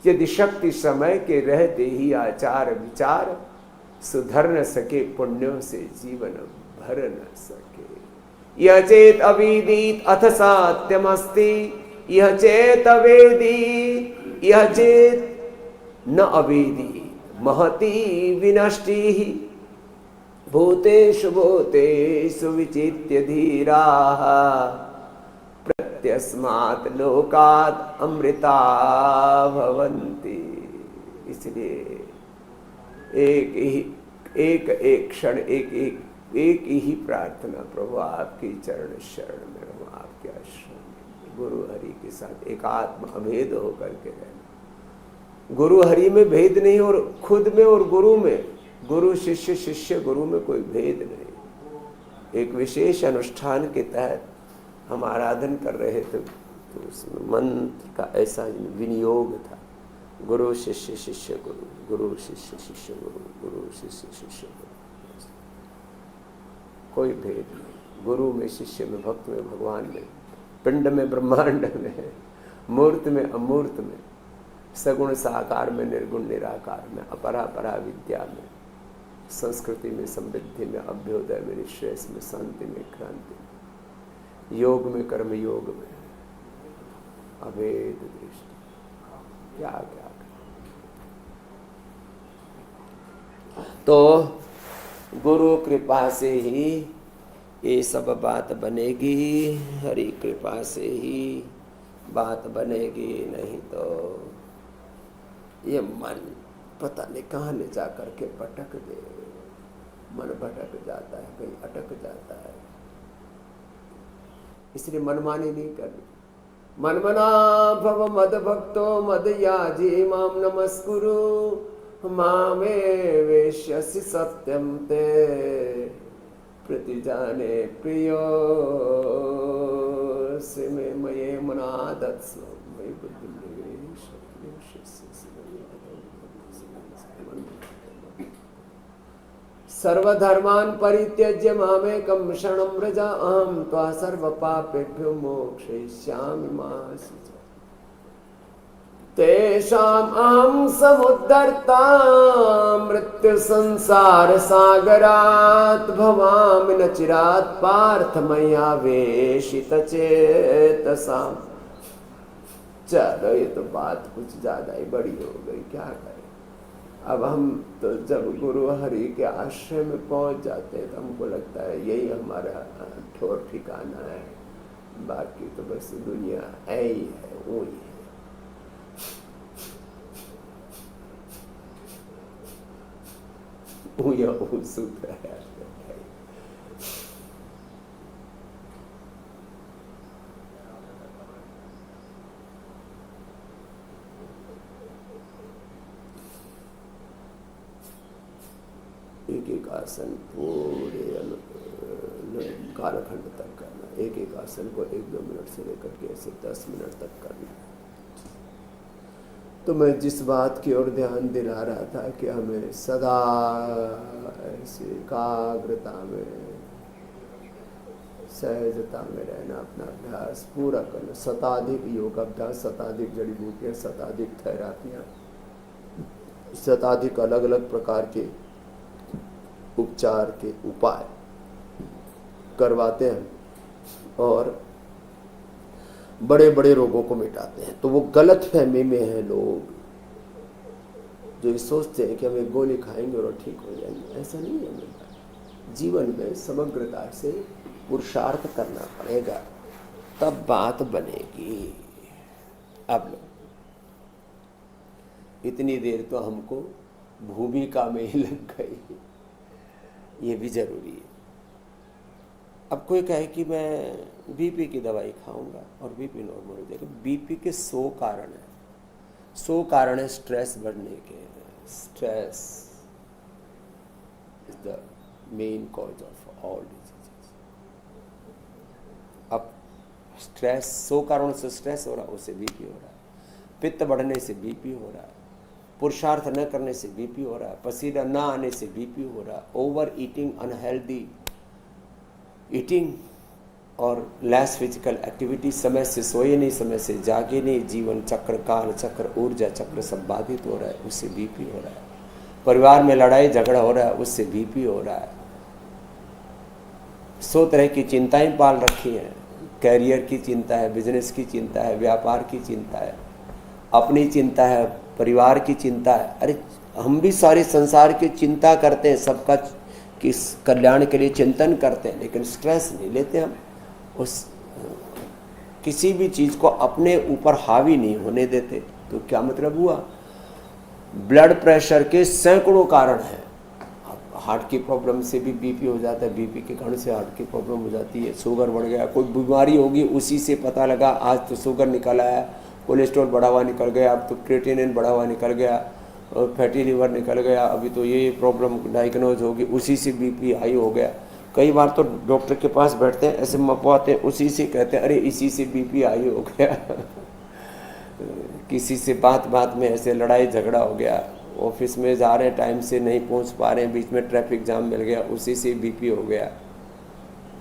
यदि शक्ति समय के रहते ही आचार विचार सुधर न सके, पुण्यों से जीवन भर न सके। यह चेत अविदित अथ सत्यमस्ति, यह चेत अवेदी, यह चेत न अवेदी महती विनष्टि। भूतेषु भूतेषु विचित्य धीराः, प्रत्यस्मात् लोकात् अमृता भवन्ति। इसलिए एक क्षण एक ही प्रार्थना, प्रभु आपकी चरण शरण में रहूं, आपके आश्रम में गुरु हरि के साथ एकात्म अभेद होकर के रहना। गुरु हरि में भेद नहीं, और खुद में और गुरु में, गुरु शिष्य शिष्य गुरु में कोई भेद नहीं। एक विशेष अनुष्ठान के तहत हम आराधन कर रहे थे, तो उसमें मंत्र का ऐसा विनियोग था, गुरु शिष्य शिष्य गुरु, गुरु शिष्य शिष्य गुरु, गुरु शिष्य शिष्य गुरु, कोई भेद नहीं। गुरु में, शिष्य में, भक्त में, भगवान में, पिंड में, ब्रह्मांड में, मूर्त में, अमूर्त में, सगुण साकार में, निर्गुण निराकार में, अपरा परा विद्या में, संस्कृति में, समृद्धि में, अभ्युदय में, निःश्रेयस में, शांति में, क्रांति में, योग में, कर्म योग में, अभेद दृष्टि। क्या क्या तो गुरु कृपा से ही ये सब बात बनेगी, हरि कृपा से ही बात बनेगी, नहीं तो ये मन पता नहीं कहाँ ले जा करके भटक दे। मन भटक जाता है, कहीं अटक जाता है। इसलिए मनमानी नहीं करनी। मन्मना भव मद्भक्तो मद्याजी मां नमस्कुरु मामे वेश्यसि सत्यं ते प्रतिजाने प्रियोऽसि मे मये मनादत्स्व मयि बुद्धिं निवेश सर्वधर्मान् परित्यज्य मामेकं शरणं व्रज अहं त्वा सर्वपापेभ्यो मोक्षयिष्यामि मा शुचः। तेषाम् अहं समुद्धर्ता मृत्युसंसारसागरात् भवामि न चिरात् पार्थ मया वेशितचेतसाम्। चलो ये तो बात कुछ ज्यादा ही बड़ी हो गई, क्या करें। अब हम तो जब गुरु हरि के आश्रय में पहुंच जाते हैं तो हमको लगता है यही हमारा ठोर ठिकाना है, बाकी तो बस दुनिया ऐ ही है, वो ही है। सूत्र है। एक एक आसन पूरे कालखंड तक करना, एक एक आसन को 1-2 मिनट से लेकर के ऐसे 10 मिनट तक करना। तो मैं जिस बात की ओर ध्यान दिला रहा था कि हमें सदा ऐसे एकाग्रता में, सहजता में रहना, अपना अभ्यास पूरा करना। शताधिक योग अभ्यास, शताधिक जड़ी बूटियाँ, शताधिक थेरापियाँ, शताधिक अलग अलग प्रकार के उपचार के उपाय करवाते हैं और बड़े बड़े रोगों को मिटाते हैं। तो वो गलत फहमी में है लोग जो ये सोचते हैं कि हम एक गोली खाएंगे और ठीक हो जाएंगे। ऐसा नहीं है मेरा। जीवन में समग्रता से पुरुषार्थ करना पड़ेगा, तब बात बनेगी। अब इतनी देर तो हमको भूमिका में ही लग गई, ये भी जरूरी है। अब कोई कहे कि मैं बीपी की दवाई खाऊंगा और बीपी नॉर्मल हो जाएगा। बीपी के 100 कारण है। 100 कारण है स्ट्रेस बढ़ने के। Stress is the main cause of all diseases. अब स्ट्रेस 100 कारणों से स्ट्रेस हो रहा है, उससे बीपी हो रहा है। पित्त बढ़ने से बीपी हो रहा है। पुरुषार्थ न करने से बीपी हो रहा है। पसीना न आने से बीपी हो रहा है। ओवर ईटिंग, अनहेल्दी ईटिंग और लेस फिजिकल एक्टिविटी, समय से सोए नहीं, समय से जागे नहीं, जीवन चक्र, काल चक्र, ऊर्जा चक्र सब बाधित हो रहा है, उससे बीपी हो रहा है। परिवार में लड़ाई झगड़ा हो रहा है, उससे बीपी हो रहा है। 100 तरह की चिंताएं पाल रखी हैं। कैरियर की चिंता है, बिजनेस की चिंता है, व्यापार की चिंता है, अपनी चिंता है, परिवार की चिंता है। अरे हम भी सारे संसार की चिंता करते हैं, सबका किस कल्याण के लिए चिंतन करते हैं, लेकिन स्ट्रेस नहीं लेते हम। उस किसी भी चीज़ को अपने ऊपर हावी नहीं होने देते। तो क्या मतलब हुआ? ब्लड प्रेशर के सैकड़ों कारण हैं। हार्ट की प्रॉब्लम से भी बीपी हो जाता है, बीपी के कारण से हार्ट की प्रॉब्लम हो जाती है। शुगर बढ़ गया, कोई बीमारी होगी, उसी से पता लगा आज तो शुगर निकल आया, कोलेस्ट्रॉल बढ़ा हुआ निकल गया, अब तो क्रिएटिनिन बढ़ा हुआ निकल गया, और फैटी लिवर निकल गया, अभी तो ये प्रॉब्लम डायग्नोज होगी, उसी से बीपी हाई हो गया। कई बार तो डॉक्टर के पास बैठते हैं, ऐसे मपवाते हैं, उसी से कहते हैं अरे इसी से बीपी हाई हो गया। किसी से बात बात में ऐसे लड़ाई झगड़ा हो गया, ऑफिस में जा रहे हैं टाइम से नहीं पहुंच पा रहे हैं, बीच में ट्रैफिक जाम मिल गया, उसी से बीपी हो गया।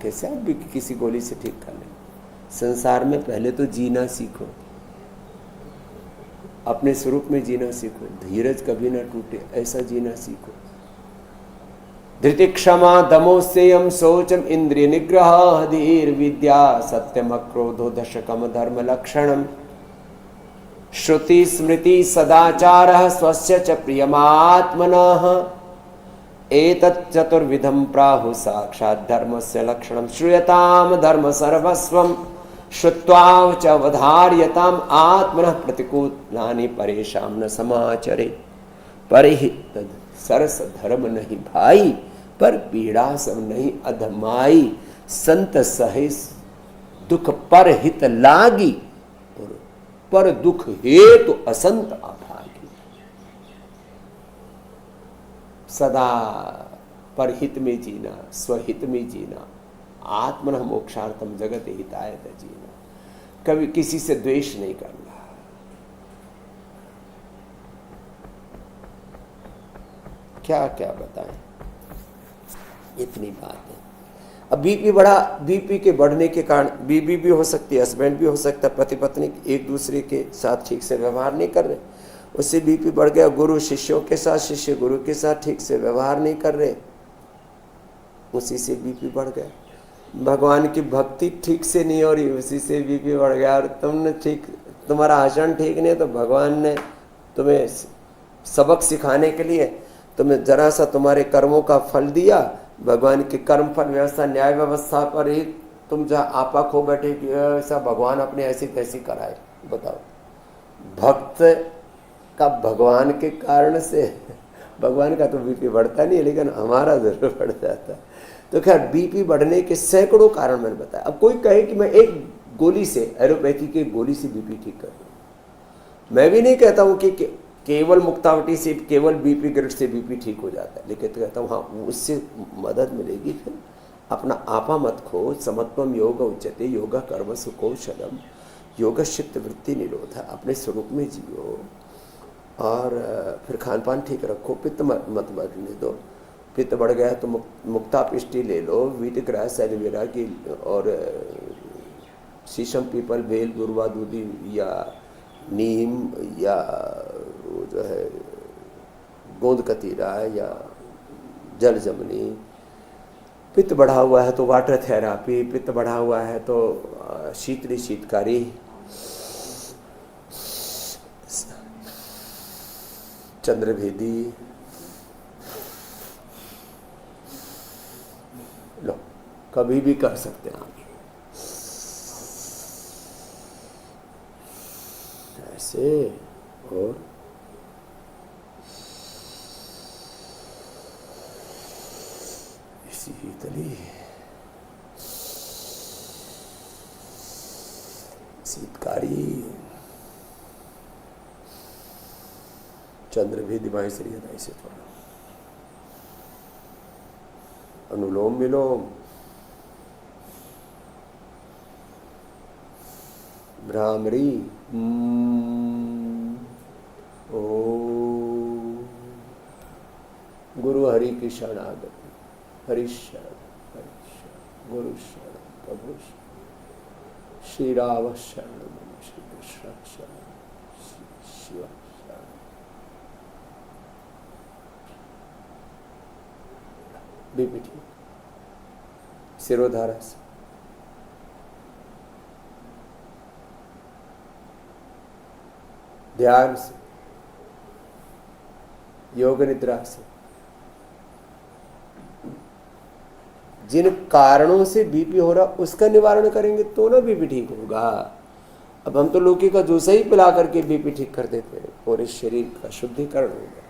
कैसे आप बीपी किसी गोली से ठीक कर लें? संसार में पहले तो जीना सीखो, अपने स्वरूप में जीना सीखो, धीरज कभी ना टूटे ऐसा जीना सीखो। धृति क्षमा दमो सेयम शौचम इंद्रिय निग्रह धीर विद्या सत्यम अक्रोधो दशकम धर्म लक्षणम श्रुति स्मृति सदाचारः स्वस्य च प्रियमात्मनः एतत् चतुर्विधं प्राहु साक्षात् धर्मस्य लक्षणं श्रूयताम धर्म सर्वस्वं श्रुत्वा च अवधार्यताम आत्मनः प्रतिकूलानि परेशां न समाचरे। परिहि तद सरस धर्म नहीं भाई, पर पीड़ा सब नहीं अधमाई। संत सहे दुख पर हित लागी, पर दुख हेतु असंत अभागी। सदा परहित में जीना, स्वहित में जीना, आत्मनः मोक्षार्थम जगत हिताय जीना, कभी किसी से द्वेष नहीं करना। क्या क्या बताएं, इतनी बात है। अब बीपी बढ़ा, बीपी के बढ़ने के कारण बीबी भी हो सकती है, हस्बैंड भी हो सकता है, पति पत्नी एक दूसरे के साथ ठीक से व्यवहार नहीं कर रहे, उससे बीपी बढ़ गया। गुरु शिष्यों के साथ, शिष्य गुरु के साथ ठीक से व्यवहार नहीं कर रहे, उसी से बीपी बढ़ गया। भगवान की भक्ति ठीक से नहीं हो रही, उसी से बीपी बढ़ गया। और तुमने ठीक, तुम्हारा आचरण ठीक नहीं है, तो भगवान ने तुम्हें सबक सिखाने के लिए तुम्हें जरा सा तुम्हारे कर्मों का फल दिया। भगवान की कर्म फल व्यवस्था, न्याय व्यवस्था पर ही तुम जहाँ आपा खो बैठे कि ऐसा भगवान अपने ऐसी तैसी कराए। बताओ, भक्त का भगवान के कारण से, भगवान का तो बीपी बढ़ता नहीं है, लेकिन हमारा जरूर बढ़ जाता है। तो खैर, बीपी बढ़ने के सैकड़ों कारण मैंने बताया। अब कोई कहे कि मैं एक गोली से, एलोपैथी की गोली से बीपी ठीक कर दूं, मैं भी नहीं कहता हूं कि केवल मुक्तावटी से, केवल बीपी ग्रिड से बीपी ठीक हो जाता है, लेकिन तो कहता हूँ हाँ, उससे मदद मिलेगी। फिर अपना आपा मत खो, समत्वम योग उच्यते, योगा कर्म सुकौशलम, योग चित्त वृत्ति निरोध, अपने स्वरूप में जियो। और फिर खान पान ठीक रखो, पित्त मत बढ़ने दो। पित्त बढ़ गया तो मुक्ता पिष्टी ले लो, वीट ग्रास एलोवेरा की, और शीशम पीपल बेल गुरुआ दूधी या नीम या वो जो है गोंद कतीरा या जल जमनी। पित्त बढ़ा हुआ है तो वाटर थेरापी, पित्त बढ़ा हुआ है तो शीतली शीतकारी, चंद्रभेदी लो, कभी भी कर सकते हैं आप ऐसे। और शीतली शीतकारी, चंद्रभेदी बाएं से दाएं से थोड़ा, अनुलोम विलोम, भ्रामरी, ओ गुरु हरि की शरणागति, हरि शरण, गुरु शरण, प्रभु शरण, श्री राम शरण, श्री कृष्ण शरण, श्री शिव शरण। बीपी ठीक, सिरोधारा से, ध्यान से, योग निद्रा से, जिन कारणों से बीपी हो रहा उसका निवारण करेंगे तो ना बीपी ठीक होगा। अब हम तो लौकी का जूस ही पिला करके बीपी ठीक कर देते हैं, पूरे शरीर का शुद्धिकरण होगा।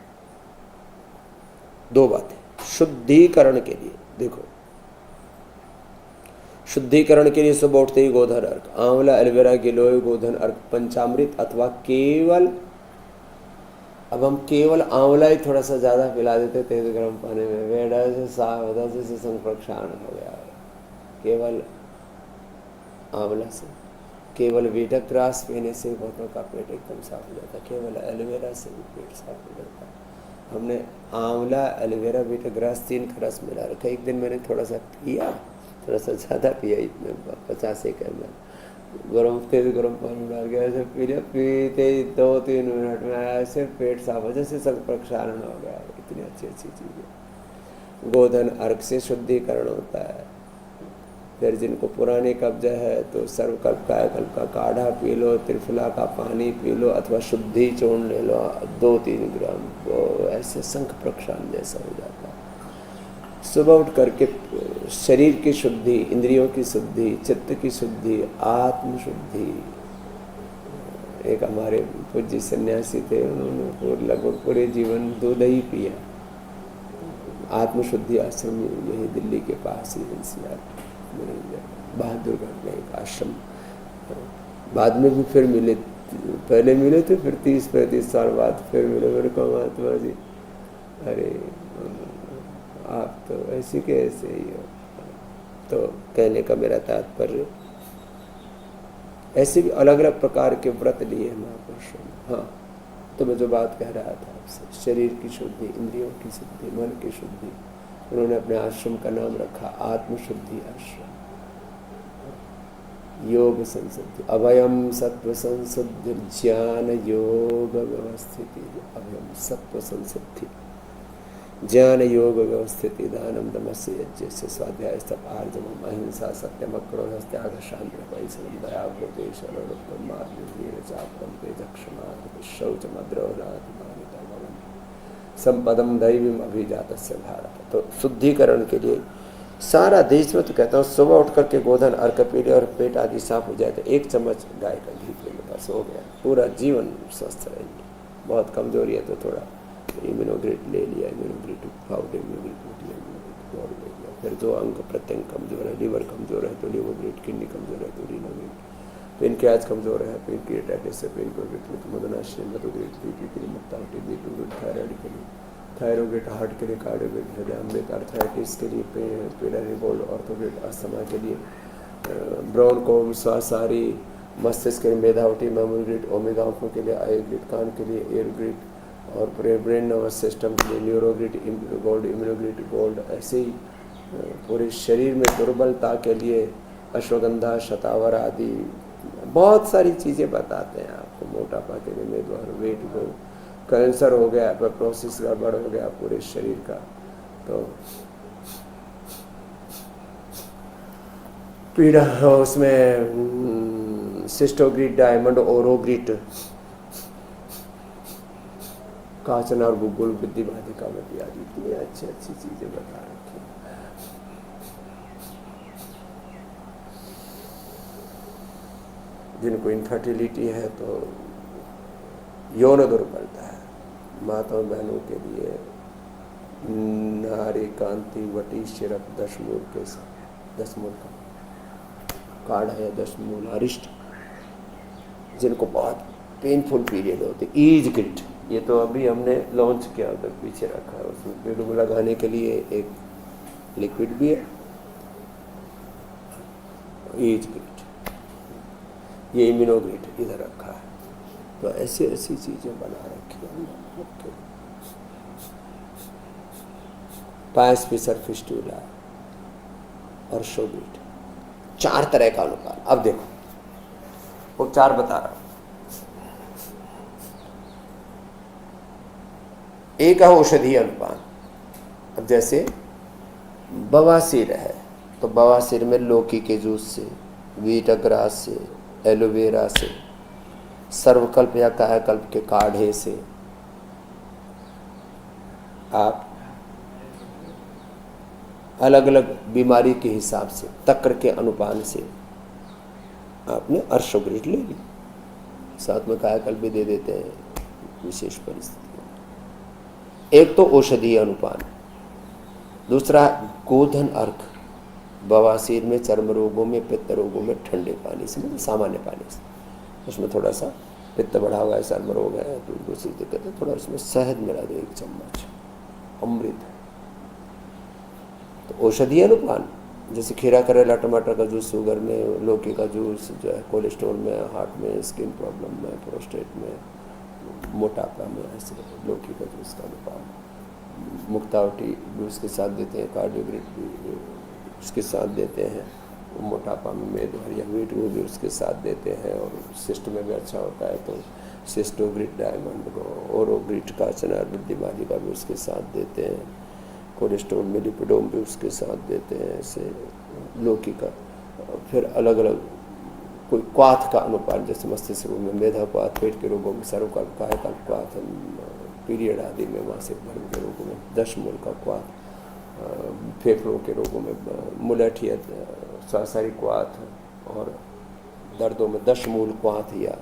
दो बातें शुद्धिकरण के लिए, देखो शुद्धिकरण के लिए सुबह उठते ही गोधन अर्घ, आंवला एलोवेरा गिलोय गोधन अर्घ पंचामृत, अथवा केवल, अब हम केवल आंवला ही थोड़ा सा ज्यादा पिला देते तेज गर्म पानी में, वेड़ा से साफ होता से संप्रक्षारण हो गया। केवल आंवला से, केवल वेटक ग्रास पीने से बहुतों का पेट एकदम साफ हो जाता, केवल एलोवेरा से भी पेट साफ हो जाता। हमने आंवला एलोवेरा वेटक ग्रास 3 का रस मिला रखा। एक दिन मैंने थोड़ा सा पिया, थोड़ा सा ज़्यादा पिया, इतने 50 ml तेज गर्म पानी डाल के ऐसे पी लिया, पीते 2-3 मिनट में ऐसे पेट साफ हो, जैसे संप्रक्षारण हो गया। इतनी अच्छी अच्छी चीज़ें। गोधन अर्घ से शुद्धिकरण होता है। फिर जिनको पुराने कब्जा है तो सर्वकल्प कायाकल्प का काढ़ा पी लो, त्रिफला का पानी पी लो, अथवा शुद्धि चूर्ण ले लो 2-3 ग्राम, वो ऐसे शंख प्रक्षालन जैसा हो जाता है। सुबह उठ करके शरीर की शुद्धि, इंद्रियों की शुद्धि, चित्त की शुद्धि, आत्म शुद्धि। एक हमारे पूज्य सन्यासी थे, उन्होंने लगभग पूरे जीवन दूध ही पिया। आत्मशुद्धि आश्रम यही दिल्ली के पास ही NCR बहादुरगढ़ में एक आश्रम, बाद में भी फिर मिले पहले मिले थे, फिर 30-35 साल बाद फिर मिले। मेरे को महात्मा जी, अरे आप तो ऐसे के ऐसे ही हो। तो कहने का मेरा तात्पर्य, ऐसे भी अलग अलग प्रकार के व्रत लिए महापुरुषों ने। हाँ, तो मैं जो बात कह रहा था आपसे, शरीर की शुद्धि, इंद्रियों की शुद्धि, मन की शुद्धि, उन्होंने अपने आश्रम का नाम रखा आत्मशुद्धि आश्रम। योग संसिद्धि, अभयम सत्व संसिद्धि, ज्ञान योग व्यवस्थिति। अभयम सत्व संसिद्धि, ज्ञान योग व्यवस्थिति, दानम दमस्य यज्ञस्य स्वाध्याय तप आर्जवम अहिंसा सत्यम अक्रोध त्याग शांति परिश्रम दया भूते शरणोत्तम मार्ग चापम तेजक्षमा शौचम द्रोणात्मानिता भवन संपदम दैवीम अभिजातस्य भारत। तो शुद्धिकरण के लिए सारा देश में तो कहता हूँ, सुबह उठ करके गोधन अर्क पी ले और पेट आदि साफ हो जाए तो 1 चम्मच गाय का घी पी लो, बस हो गया, पूरा जीवन स्वस्थ रहेंगे। बहुत कमजोरी है तो थोड़ा इम्यूनोग्रेट ले लिया, इम्यूनोग्रेट पाउडर, इम्यूनोग्रेट ले लिया। फिर जो अंग प्रत्यंग कमजोर है, लीवर कमजोर है तो लिवोग्रेट, किडनी कमजोर है तो रीनोग्रेट, पेनक्रियाज कमजोर है पेनक्रियाटाइटिस से पेनक्रियाट, मधुनाशी मधुग्रेट, बीपी के लिए मुक्तावटी, बीपी थायराइड के लिए थायरोग्रेट, हार्ट के लिए कार्डियोग्रेट, हृदय अम्बिक, अर्थराइटिस के लिए पिलरी गोल्ड, ऑर्थोग्रेट, अस्थमा के लिए ब्राउन कोम, स्वासारी, मस्तिष्क के लिए मेधावटी, मेमोग्रेट, ओमेगा आंखों के लिए आयोग्रेट, कान के लिए एयरग्रेट और पूरे ब्रेन नर्वस सिस्टम के लिए न्यूरोग्रेट गोल्ड, इम्यूनोग्रेट गोल्ड। ऐसे ही पूरे शरीर में दुर्बलता के लिए अश्वगंधा, शतावर आदि बहुत सारी चीज़ें बताते हैं आपको। मोटापा के लिए मेदवार, वेट को, कैंसर हो गया, प्रोसेस गड़बड़ हो गया पूरे शरीर का तो पीड़ा, उसमें सिस्टोग्रिट, डायमंड, ओरोग्रिट, काचन और गुगुल, बुद्धि बाधिका में भी आदि इतनी अच्छी अच्छी चीजें बता रखी। जिनको इनफर्टिलिटी है तो यौन दुर्बलता है, माताओं बहनों के लिए नारी कांति वटी सिरप 10 मूल के साथ, 10 मूल का कार्ड है, 10 मूल अरिष्ट। जिनको बहुत पेनफुल पीरियड होते, ईज ग्रिट, ये तो अभी हमने लॉन्च किया, उधर पीछे रखा है, उसमें पेड़ों में लगाने के लिए एक लिक्विड भी है, ईज ग्रिट, ये इम्यूनोग्रिट इधर रखा है। तो ऐसी ऐसी चीजें बना रखी हैं। पायस पिसर फिस्टूला और शोग्रिट, 4 तरह का अनुपात। अब देखो उपचार बता रहा हूं। एक है औषधीय अनुपान। अब जैसे बवासीर है तो बवासीर में लौकी के जूस से, वीटग्रास से, एलोवेरा से, सर्वकल्प या कायाकल्प के काढ़े से आप अलग अलग बीमारी के हिसाब से तक्र के अनुपान से आपने अर्शोग्रिट ले ली, साथ में कायाकल्प भी दे देते हैं विशेष परिस्थितियों में। एक तो औषधीय अनुपान, दूसरा गोधन अर्क, बवासीर में, चर्म रोगों में, पित्त रोगों में ठंडे पानी से, मतलब सामान्य पानी से, उसमें थोड़ा सा पित्त बढ़ा हुआ है, चर्म रोग है तो दूसरी दिक्कत है, थोड़ा उसमें शहद मिला दो 1 चम्मच, अमृत। तो औषधीय अनुपान जैसे खीरा, करेला, टमाटर का जूस शुगर में, लौकी का जूस जो है कोलेस्ट्रॉल में, हार्ट में, स्किन प्रॉब्लम में, प्रोस्टेट में, मोटापा में, ऐसे लौकी का जूस का अनुपान। मुक्तावटी भी उसके साथ देते हैं, कार्डियोग्रेट भी उसके साथ देते हैं, मोटापा में मेदवार या वेट वो भी उसके साथ देते हैं, और सिस्ट में भी अच्छा होता है तो सिस्टोग्रिट, डायमंड को, ओरोग्रिट का चनार बुद्धि बालिका भी उसके साथ देते हैं, कोलेस्ट्रॉल में लिपिडोम भी उसके साथ देते हैं, ऐसे लौकी का। फिर अलग अलग कोई क्वाथ का अनुपान, जैसे मस्तिष्क रोग में मेधा क्वाथ, पेट के रोगों में सर्वकल्प, कायाकल्प क्वाथ, पीरियड आदि में, मासिक धर्म के रोगों में 10 मूल का क्वाथ, फेफड़ों के रोगों में मुलेठिया, स्वासारी क्वाथ, और दर्दों में 10 मूल क्वाथ या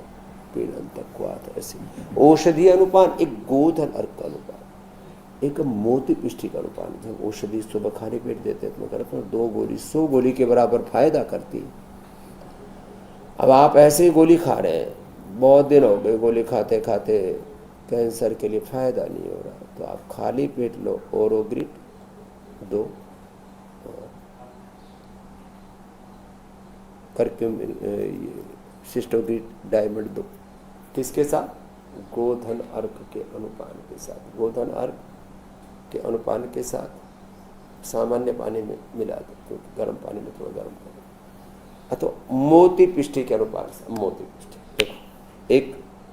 पीड़न तक क्वाथ। ऐसे औषधीय अनुपान, एक गोधन अर्क का अनुपान, एक मोती पिष्टी का अनुपान। जब औषधि सुबह खाली पेट देते हैं तो मैं कहता हूँ 2 गोली 100 गोली के बराबर फायदा करती। अब आप ऐसे ही गोली खा रहे हैं, बहुत दिन हो गए गोली खाते खाते, कैंसर के लिए फायदा नहीं हो रहा, तो आप खाली पेट लो ओरोग्रिड 2, सिस्टोग्रिड डायमंड 2। किसके साथ? गोधन अर्क के अनुपान के साथ। गोधन अर्क के अनुपान के साथ सामान्य पानी में मिला दो, क्योंकि गर्म पानी में थोड़ा गर्म पानी, अथवा मोती पिष्टी के अनुपान से। मोती पिष्टी देखो, एक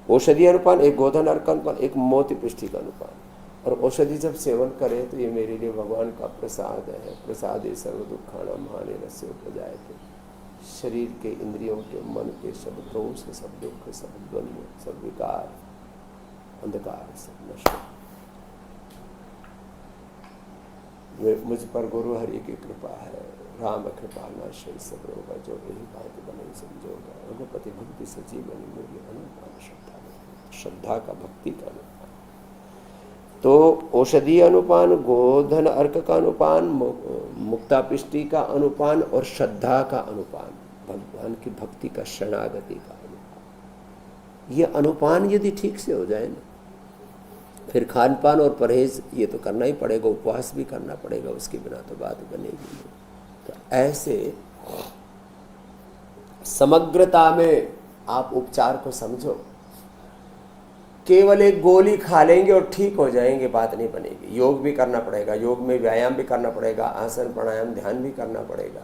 औषधि अनुपान, एक गोधन अर्क का अनुपान, एक मोती पिष्टी का अनुपान। और औषधि जब सेवन करें तो ये मेरे लिए भगवान का प्रसाद है। प्रसाद ये सर्व दुखाना महाने रस्य उपजाए थे। शरीर के, इंद्रियों के, मन के सब दोष, सब दुख, सब द्वंद्व, सब विकार, अंधकार सब नष्ट। मुझ पर गुरु हरि की कृपा है, राम कृपा नाशय सब रोगा, जो यही बात बने समझोगा। रघुपति भक्ति सजीवनी मूल्य अनुपान श्रद्धा। श्रद्धा का, भक्ति का अनुपान। तो औषधि अनुपान, गोधन अर्क का अनुपान, मुक्तापिष्टि का अनुपान और श्रद्धा का अनुपान, भगवान की भक्ति का, शरणागति का अनुपान। ये अनुपान यदि ठीक से हो जाए ना, फिर खान पान और परहेज ये तो करना ही पड़ेगा, उपवास भी करना पड़ेगा, उसके बिना तो बात बनेगी नहीं। तो ऐसे समग्रता में आप उपचार को समझो। केवल एक गोली खा लेंगे और ठीक हो जाएंगे, बात नहीं बनेगी। योग भी करना पड़ेगा, योग में व्यायाम भी करना पड़ेगा, आसन प्राणायाम ध्यान भी करना पड़ेगा।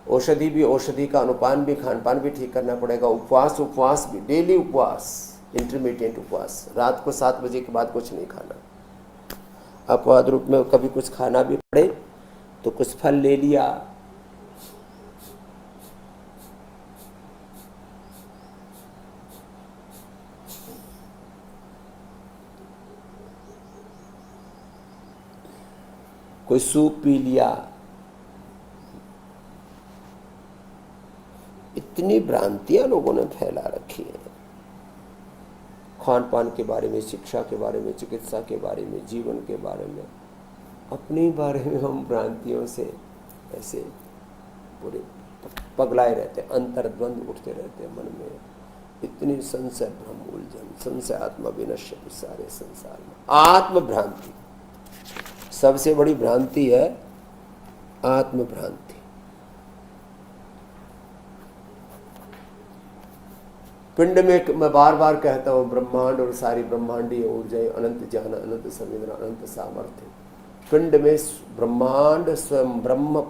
औषधि भी, औषधि का अनुपान भी, खान पान भी ठीक करना पड़ेगा। उपवास, उपवास भी, डेली उपवास, इंटरमीडिएट उपवास। रात को 7 बजे के बाद कुछ नहीं खाना। अपवाद रूप में कभी कुछ खाना भी पड़े तो कुछ फल ले लिया, कोई सूप पी लिया। इतनी भ्रांतियां लोगों ने फैला रखी है खान पान के बारे में, शिक्षा के बारे में, चिकित्सा के बारे में, जीवन के बारे में। अपने बारे में हम भ्रांतियों से ऐसे पूरे पगलाए रहते, अंतर्द्वंद उठते रहते मन में। इतनी संशय भ्रम उलझन, संशय आत्मा विनश्यति सारे संसार में। आत्म भ्रांति सबसे बड़ी भ्रांति है, आत्म भ्रांति। पिंड में मैं बार बार कहता हूं, ब्रह्मांड और सारी ब्रह्मांडीय ऊर्जाएं, अनंत ज्ञान, अनंत संवेदना, अनंत सामर्थ्य। पिंड में ब्रह्मांड स्वयं ब्रह्म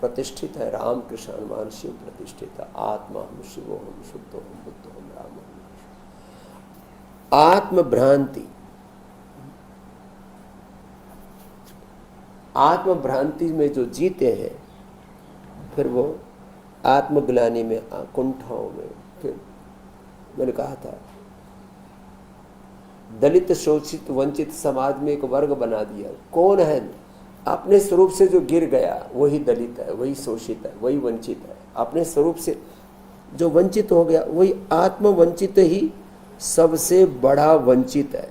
प्रतिष्ठित है, राम कृष्ण हनुमान शिव प्रतिष्ठित है। आत्मा हम, शिवो हम, शुद्धो हम, बुद्धो हम, राम हम। आत्म भ्रांति, आत्म भ्रांति में जो जीते हैं, फिर वो आत्मग्लानि में, कुंठाओं में। फिर मैंने कहा था, दलित, शोषित, वंचित समाज में एक वर्ग बना दिया। कौन है? अपने स्वरूप से जो गिर गया वही दलित है, वही शोषित है, वही वंचित है। अपने स्वरूप से जो वंचित हो गया वही आत्म वंचित ही सबसे बड़ा वंचित है,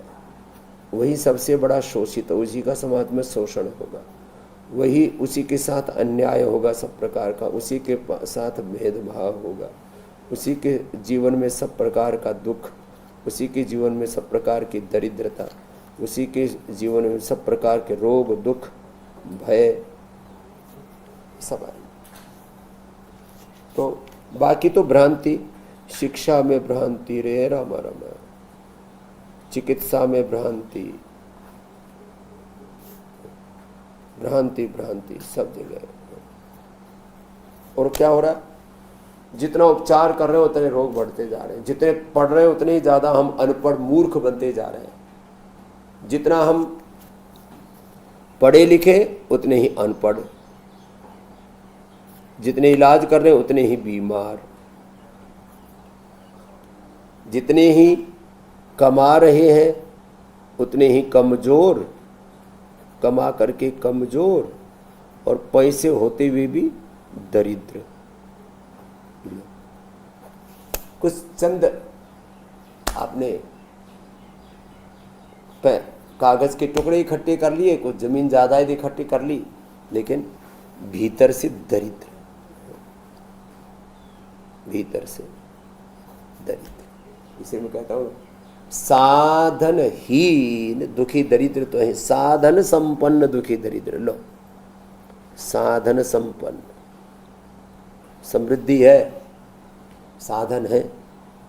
वही सबसे बड़ा शोषित है। उसी का समाज में शोषण होगा, वही उसी के साथ अन्याय होगा सब प्रकार का, उसी के साथ भेदभाव होगा, उसी के जीवन में सब प्रकार का दुख, उसी के जीवन में सब प्रकार की दरिद्रता, उसी के जीवन में सब प्रकार के रोग, दुख, भय सब आए। तो बाकी तो भ्रांति, शिक्षा में भ्रांति रे रामा रामा, चिकित्सा में भ्रांति, भ्रांति भ्रांति सब जगह। और क्या हो रहा है? जितना उपचार कर रहे हैं उतने रोग बढ़ते जा रहे हैं, जितने पढ़ रहे हैं उतने ही ज्यादा हम अनपढ़ मूर्ख बनते जा रहे हैं। जितना हम पढ़े लिखे उतने ही अनपढ़, जितने इलाज कर रहे हैं उतने ही बीमार, जितने ही कमा रहे हैं उतने ही कमजोर, कमा करके कमजोर, और पैसे होते हुए भी दरिद्र। कुछ चंद आपने कागज के टुकड़े इकट्ठे कर लिए, कुछ जमीन जायदाद इकट्ठी कर ली, लेकिन भीतर से दरिद्र, भीतर से दरिद्र। इसे मैं कहता हूँ साधनहीन दुखी दरिद्र तो है, साधन संपन्न दुखी दरिद्र। लो, साधन संपन्न, समृद्धि है, साधन है,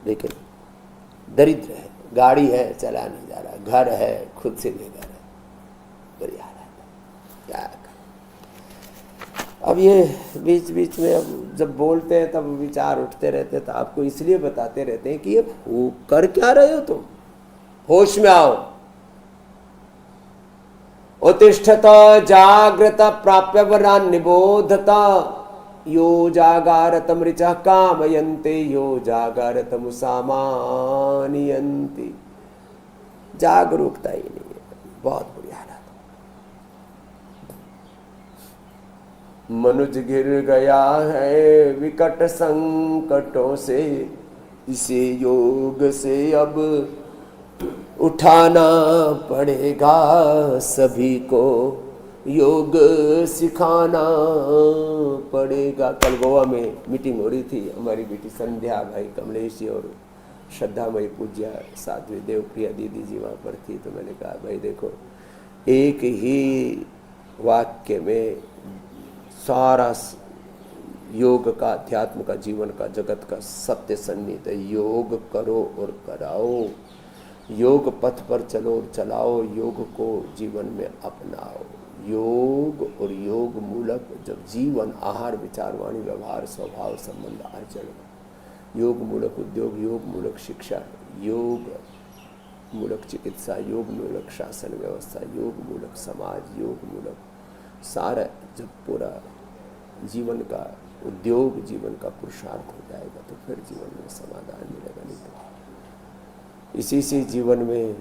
लेकिन दरिद्र है, गाड़ी है चला नहीं जा रहा, घर है खुद से बेघर है, बड़ी हालत है, क्या करें। अब ये बीच बीच में अब जब बोलते हैं तब विचार उठते रहते हैं, तो आपको इसलिए बताते रहते हैं कि ये कर क्या रहे हो तुम, होश में आओ। उत्तिष्ठत जागृत प्राप्य वरान निबोधता यो जागारतम ऋचः कामयन्ते यो जागारतम सामान्यन्ति। जागरूकता ही नहीं है, बहुत बुरी हालत। मनुज घिर गया है विकट संकटों से, इसे योग से अब उठाना पड़ेगा, सभी को योग सिखाना पड़ेगा। कल गोवा में मीटिंग हो रही थी, हमारी बेटी संध्या, भाई कमलेश जी और श्रद्धामयी पूज्या साध्वी देवप्रिया दीदी जी वहाँ पर थी। तो मैंने कहा भाई देखो, एक ही वाक्य में सारा योग का, अध्यात्म का, जीवन का, जगत का सत्य सन्निहित है। योग करो और कराओ, योग पथ पर चलो और चलाओ, योग को जीवन में अपनाओ। योग और योग मूलक जब जीवन, आहार, विचार, वाणी, व्यवहार, स्वभाव, संबंध, आचरण, योग मूलक उद्योग, योग मूलक शिक्षा, योग मूलक चिकित्सा, योग मूलक शासन व्यवस्था, योग मूलक समाज, योग मूलक सारा जब पूरा जीवन का उद्योग, जीवन का पुरुषार्थ हो जाएगा तो फिर जीवन में समाधान मिलेगा। नहीं तो इसी से जीवन में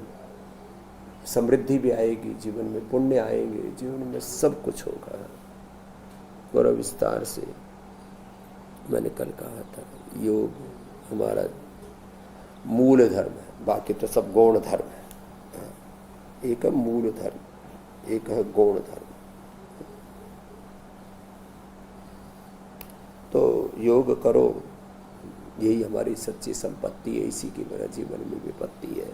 समृद्धि भी आएगी, जीवन में पुण्य आएंगे, जीवन में सब कुछ होगा। और विस्तार से मैंने कल कहा था, योग हमारा मूल धर्म है, बाकी तो सब गौण धर्म है। एक है मूल धर्म, एक है गौण धर्म। तो योग करो, यही हमारी सच्ची संपत्ति है, इसी की मेरा जीवन में विपत्ति है।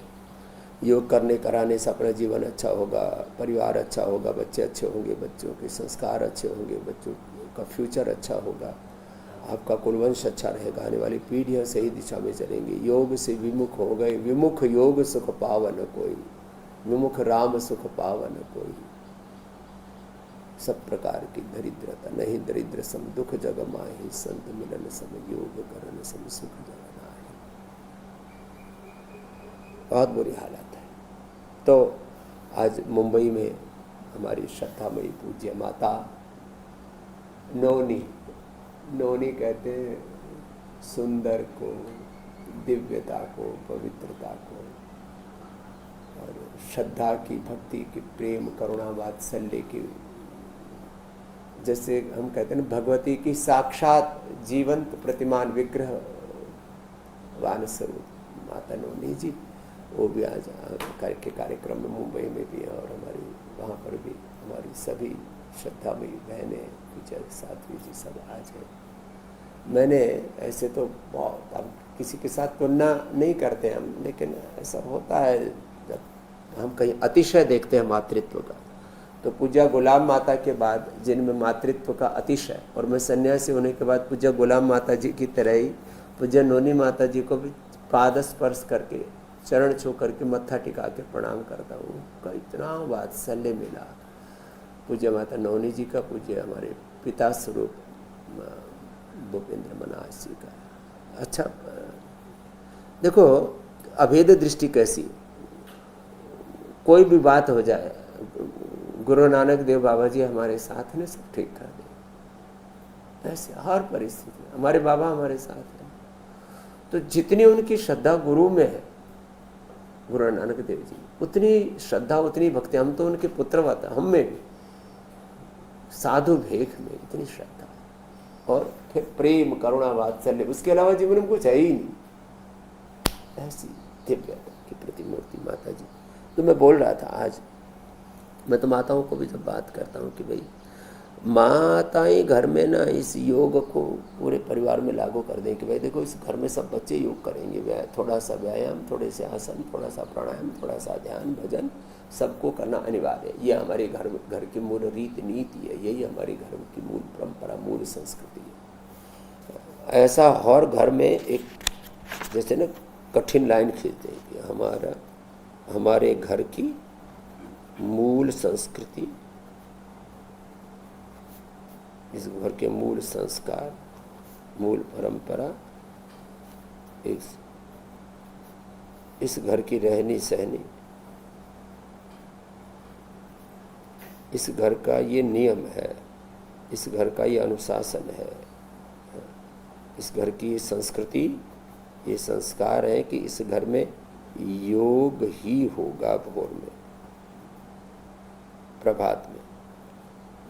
योग करने कराने से अपना जीवन अच्छा होगा, परिवार अच्छा होगा, बच्चे अच्छे होंगे, बच्चों के संस्कार अच्छे होंगे, बच्चों का फ्यूचर अच्छा होगा, आपका कुलवंश अच्छा रहेगा, आने वाली पीढ़ियाँ सही दिशा में चलेंगी। योग से विमुख हो गए, विमुख योग सुख पावन कोई, विमुख राम सुख पावन कोई। सब प्रकार की दरिद्रता नहीं, दरिद्र सम दुख जग माहि, संत मिलन सम योग करन सम सुख जग नाहि। बहुत बुरी हालत है। तो आज मुंबई में हमारी श्रद्धामयी पूज्य माता नौनी, नौनी कहते हैं सुंदर को, दिव्यता को, पवित्रता को, और श्रद्धा की, भक्ति की, प्रेम, करुणा, वात्सल्य की, जैसे हम कहते हैं भगवती की साक्षात जीवंत प्रतिमान विग्रह वान स्वरूप माता नौनी जी, वो भी आज के कार्यक्रम में मुंबई में भी है, और हमारी वहाँ पर भी हमारी सभी श्रद्धामयी बहनें, विजय साध्वी जी सब आज हैं। मैंने ऐसे तो बहुत, अब किसी के साथ तुलना नहीं करते हम, लेकिन ऐसा होता है जब हम कहीं अतिशय देखते हैं मातृत्व का, तो पूज्य गुलाम माता के बाद जिनमें मातृत्व का अतिशय, और मैं सन्यासी होने के बाद पूज्य गुलाम माता जी की तरह ही पूज्य नौनी माता जी को भी पाद स्पर्श करके, चरण छू करके, मत्था टिका के प्रणाम करता हूँ। उनका इतना वात्सल्य मिला पूज्य माता नौनी जी का, पूज्य हमारे पिता स्वरूप भूपेंद्र मनास जी का। अच्छा देखो, अभेद दृष्टि कैसी, कोई भी बात हो जाए, गुरु नानक देव बाबा जी हमारे साथ ने सब ठीक कर दिया। ऐसे हर परिस्थिति में हमारे बाबा हमारे साथ हैं। तो जितनी उनकी श्रद्धा गुरु में है, गुरु नानक देव जी, उतनी श्रद्धा, उतनी भक्ति हम तो उनके पुत्रवत, हम में भी साधु भेख में इतनी श्रद्धा, और फिर प्रेम, करुणा, वात्सल्य, उसके अलावा जीवन में कुछ है ही नहीं। ऐसी दिव्यता की प्रतिमूर्ति माता जी। तो मैं बोल रहा था, आज मैं तो माताओं को भी जब बात करता हूँ कि भाई माताएं घर में ना इस योग को पूरे परिवार में लागू कर दें कि भाई देखो इस घर में सब बच्चे योग करेंगे, थोड़ा सा व्यायाम, थोड़े से आसन, थोड़ा सा प्राणायाम, थोड़ा सा ध्यान भजन सबको करना अनिवार्य है। ये हमारे घर की मूल रीति नीति है, यही हमारे घर की मूल परंपरा, मूल संस्कृति है। ऐसा हर घर में एक जैसे ना कठिन लाइन खींचते हैं कि हमारे घर की मूल संस्कृति, इस घर के मूल संस्कार, मूल परंपरा, इस घर की रहनी सहनी, इस घर का ये नियम है, इस घर का ये अनुशासन है, इस घर की ये संस्कृति, ये संस्कार है कि इस घर में योग ही होगा भोर में, प्रभात में,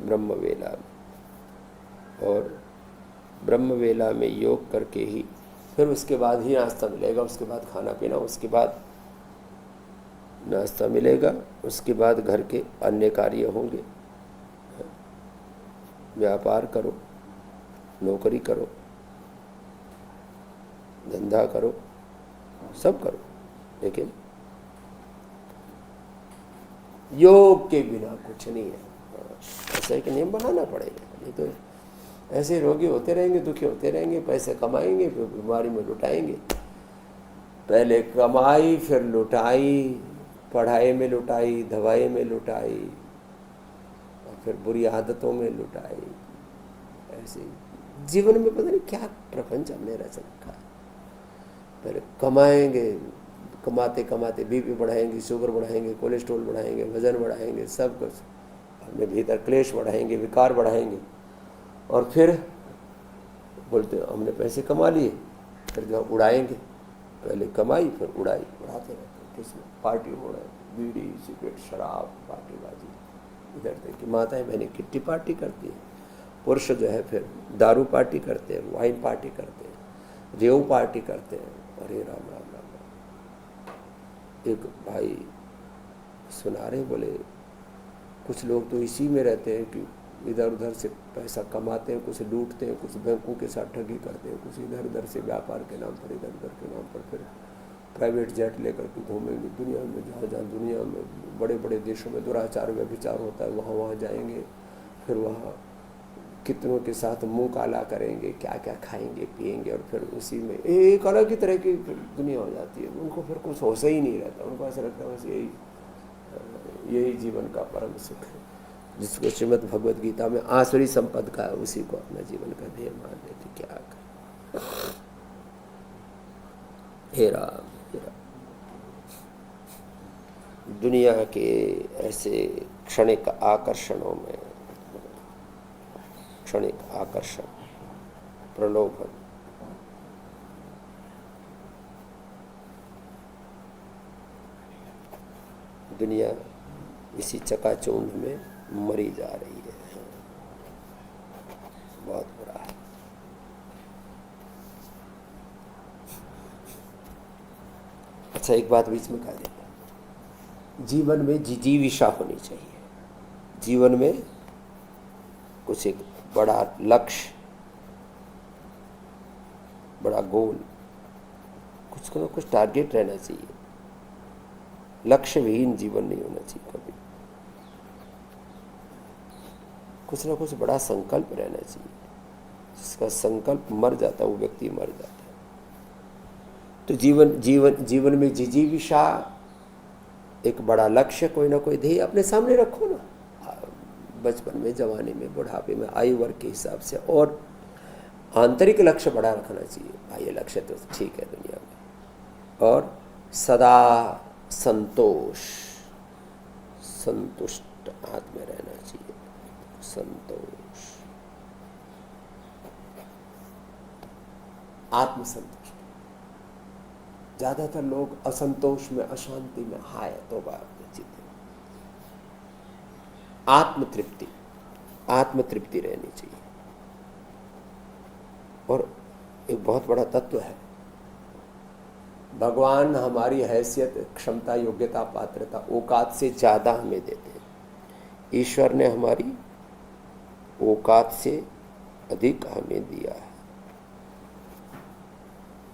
ब्रह्म वेला में, और ब्रह्म वेला में योग करके ही फिर उसके बाद ही नाश्ता मिलेगा, उसके बाद खाना पीना, उसके बाद नाश्ता मिलेगा, उसके बाद घर के अन्य कार्य होंगे। व्यापार करो, नौकरी करो, धंधा करो, सब करो, लेकिन योग के बिना कुछ नहीं है। ऐसा एक नियम बनाना पड़ेगा, नहीं तो ऐसे रोगी होते रहेंगे, दुखी होते रहेंगे, पैसे कमाएंगे फिर बीमारी में लुटाएंगे। पहले कमाई फिर लुटाई, पढ़ाई में लुटाई, दवाई में लुटाई, और फिर बुरी आदतों में लुटाई। ऐसे जीवन में पता नहीं क्या प्रपंच हमने रच रखा है। पहले कमाएंगे, कमाते कमाते बीपी बढ़ाएंगे, शुगर बढ़ाएंगे, कोलेस्ट्रॉल बढ़ाएंगे, वजन बढ़ाएंगे, सब कुछ अपने भीतर क्लेश बढ़ाएंगे, विकार बढ़ाएंगे, और फिर बोलते हमने पैसे कमा लिए, फिर जो उड़ाएंगे। पहले कमाई फिर उड़ाई, उड़ाते रहते। किसमें? पार्टी हो रहा है, बीड़ी सिगरेट शराब पार्टीबाजी। इधर देखिए माताएं बहनें किट्टी पार्टी करती है, पुरुष जो है फिर दारू पार्टी करते हैं, वाइन पार्टी करते हैं, रेव पार्टी करते हैं। अरे राम राम राम राम। एक भाई सुना रहे, बोले कुछ लोग तो इसी में रहते हैं कि इधर उधर से पैसा कमाते हैं, कुछ लूटते हैं, कुछ बैंकों के साथ ठगी करते हैं, कुछ इधर उधर से व्यापार के नाम पर, इधर उधर के नाम पर फिर प्राइवेट जेट लेकर के घूमेंगे दुनिया में। जहाँ जहाँ दुनिया में बड़े बड़े देशों में दुराचार व्यभिचार होता है, वहाँ वहाँ जाएंगे, फिर वहाँ कितनों के साथ मुँह काला करेंगे, क्या क्या खाएंगे पिएंगे, और फिर उसी में एक अलग ही तरह की दुनिया हो जाती है। उनको फिर कुछ होश ही नहीं रहता, उनको ऐसा लगता है बस यही जीवन का परम सुख है, जिसको श्रीमद् भगवद गीता में आसुरी संपद का है, उसी को अपना जीवन का ध्येय मान लेते। क्या कर हे राम, हे राम। दुनिया के ऐसे क्षणिक आकर्षणों में, क्षणिक आकर्षण, प्रलोभन, दुनिया इसी चकाचौंध में मरी जा रही है। बहुत बुरा है। अच्छा, एक बात बीच में कह देता हूं, जीवन में जिजीविषा होनी चाहिए। जीवन में कुछ एक बड़ा लक्ष्य, बड़ा गोल, कुछ ना कुछ टारगेट रहना चाहिए। लक्ष्य विहीन जीवन नहीं होना चाहिए कभी। कुछ ना कुछ बड़ा संकल्प रहना चाहिए। जिसका संकल्प मर जाता है वो व्यक्ति मर जाता है। तो जीवन में जिजीविषा, एक बड़ा लक्ष्य, कोई ना कोई ध्येय अपने सामने रखो ना। बचपन में, जवानी में, बुढ़ापे में, आयु वर्ग के हिसाब से, और आंतरिक लक्ष्य बड़ा रखना चाहिए। बाह्य लक्ष्य तो ठीक है दुनिया में, और सदा संतुष्ट आत्मा रहना चाहिए। संतोष, आत्मसंतुष्ट। ज्यादातर लोग असंतोष में, अशांति में, हाय तौबा जीते। आत्मतृप्ति रहनी चाहिए। और एक बहुत बड़ा तत्व है, भगवान हमारी हैसियत, क्षमता, योग्यता, पात्रता, औकात से ज्यादा हमें देते हैं। ईश्वर ने हमारी औकात से अधिक हमें दिया है।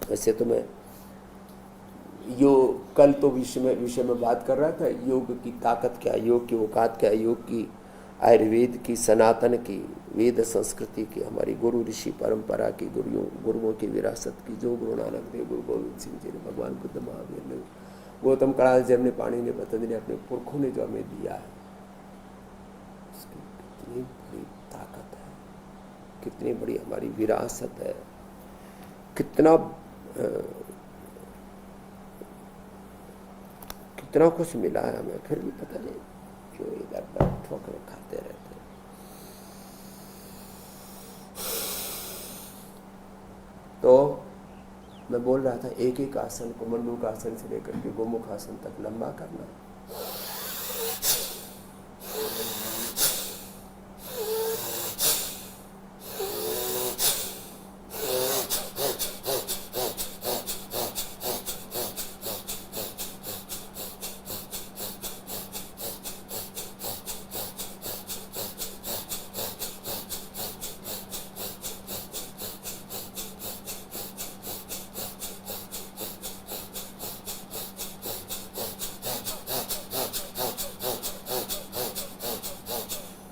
वैसे तो मैं योग कल तो विषय में बात कर रहा था, योग की ताकत क्या, योग की औकात क्या, योग की आयुर्वेद की, सनातन की, वेद संस्कृति की, हमारी गुरु ऋषि परंपरा की, गुरुओं की विरासत की, जो गुरु नानक देव, गुरु गोविंद सिंह जी ने, भगवान बुद्ध, महावीर ने, गौतम कणाद जी, हमने पाणी ने, पतंजलि ने, अपने पुरखों ने जो हमें दिया है, उसकी कितनी बड़ी ताकत है, कितनी बड़ी हमारी विरासत है, कितना कुछ मिला है हमें, फिर भी पता नहीं क्यों इधर ठोकरे खाते रहते हैं। तो मैं बोल रहा था, एक एक आसन को, मंडूक आसन से लेकर के गोमुख आसन तक लंबा करना।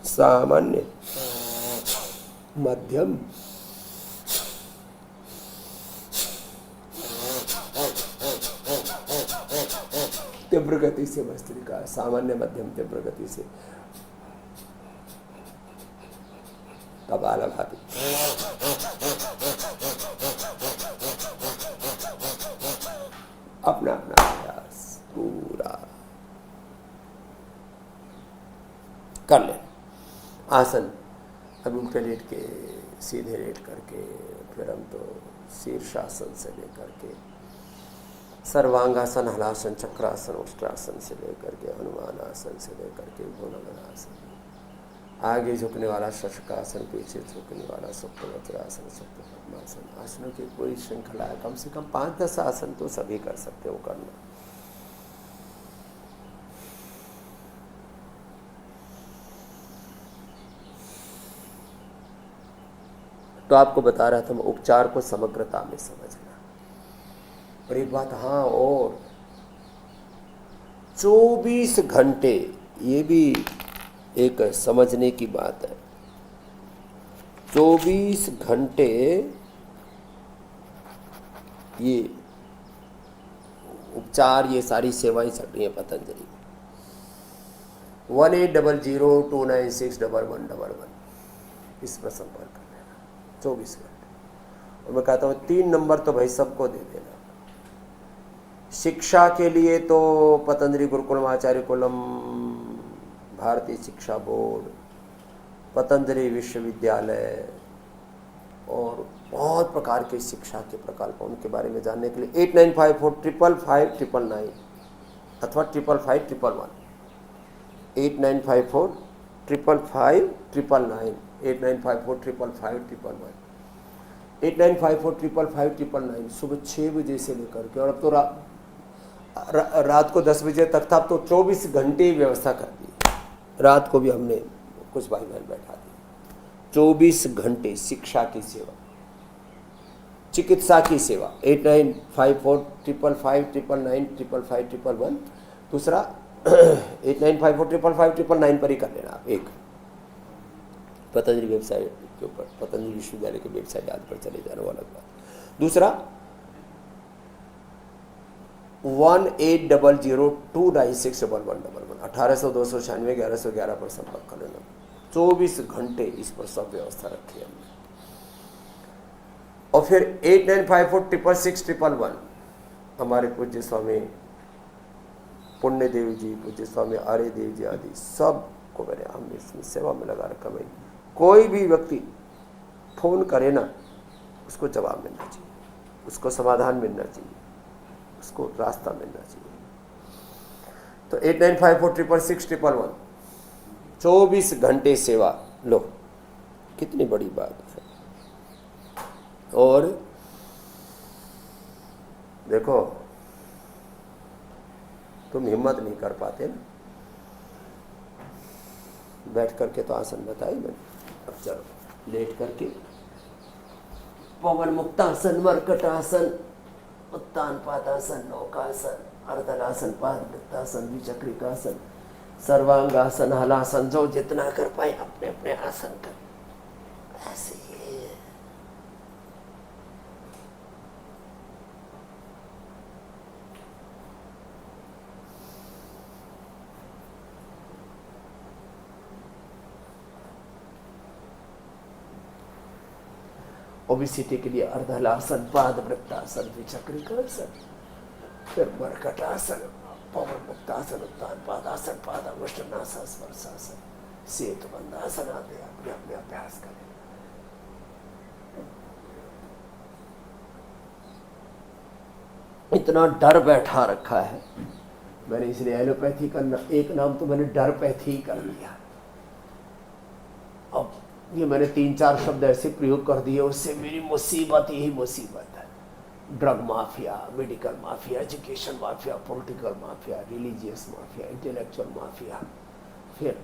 सामान्य, मध्यम, तीव्र गति से भस्त्रिका, सामान्य, मध्यम, तीव्र गति से कपालभाति। अपना अपना अभ्यास पूरा कर ले। आसन अब उल्टे लेट के, सीधे लेट करके, फिर हम तो शीर्षासन से लेकर के सर्वांगासन, हलासन, चक्रासन, उष्ट्रासन से लेकर के हनुमान आसन से लेकर के भुजंगासन, आगे झुकने वाला शशकासन, पीछे झुकने वाला सुप्त वज्रासन, सुप्त पद्मासन। आसनों की पूरी श्रृंखला है, कम से कम 5-10 आसन तो सभी कर सकते हो करना। तो आपको बता रहा था मैं, उपचार को समग्रता में समझना। और एक बात हाँ, और 24 घंटे, ये भी एक समझने की बात है, 24 घंटे ये उपचार, ये सारी सेवाएं चल रही हैं पतंजलि में। 1800296111 इस पर संपर्क कर लेना, 24 घंटे। और मैं कहता हूँ 3 नंबर तो भाई सबको दे देना। शिक्षा के लिए तो पतंजलि गुरुकुलम, आचार्य कुलम, भारतीय शिक्षा बोर्ड, पतंजलि विश्वविद्यालय और बहुत प्रकार के शिक्षा के प्रकल्प, उनके बारे में जानने के लिए 8954555999 अथवा 555511, 8954555999, 8954555511, 8954555599 सुबह 6 बजे से लेकर के, और अब तो रात को 10 बजे तक था, अब तो 24 घंटे व्यवस्था कर दी। रात को भी हमने कुछ भाई बहन बैठा दिए। 24 घंटे शिक्षा की सेवा, चिकित्सा की सेवा। 8954555599555511, दूसरा 8954555599 पर ही कर लेना आप। एक पतंजलि वेबसाइट के ऊपर, पतंजलि विश्वविद्यालय की वेबसाइट याद पर चले जाना, वो अलग बात। दूसरा 1800296111, 1800-296-1111 पर संपर्क कर लेना। 24 घंटे इस पर सब व्यवस्था रखी है हमने। और फिर 8954666111 हमारे पूज्य स्वामी पुण्य देव जी, पूज्य स्वामी आर्य देव जी आदि सब को मैंने हमने इसमें सेवा में लगा रखा। भाई कोई भी व्यक्ति फोन करे ना, उसको जवाब मिलना चाहिए, उसको समाधान मिलना चाहिए, उसको रास्ता मिलना चाहिए। तो 8954666111, 24 घंटे सेवा लो, कितनी बड़ी बात है। और देखो, तुम हिम्मत नहीं कर पाते ना, बैठ करके तो आसन बताई मैंने, अब चलो लेट करके पवन मुक्तासन, मर्कटासन, उत्तान पादासन, नौकासन, अर्धनासन, पादवृत्तासन, द्विचक्रिकासन, सर्वांगासन, हलासन, जो जितना कर पाए अपने अपने आसन कर। ऐसे ओबिसिटी के लिए अर्धहलासन, पादवृत्तासन, द्विचक्रिकासन, फिर मर्कटासन, पवन मुक्तासन, उत्तान पादासन, पादामुष्टनासन, स्पर्शासन, सेतुबंधासन आदि अपने अपने अभ्यास करें। इतना डर बैठा रखा है मैंने, इसलिए एलोपैथी का एक नाम तो मैंने डरपैथी कर दिया। अब ये मैंने 3-4 शब्द ऐसे प्रयोग कर दिए, उससे मेरी मुसीबत यही मुसीबत है। Drug mafia, medical mafia, education mafia, political mafia, religious mafia, intellectual mafia. फिर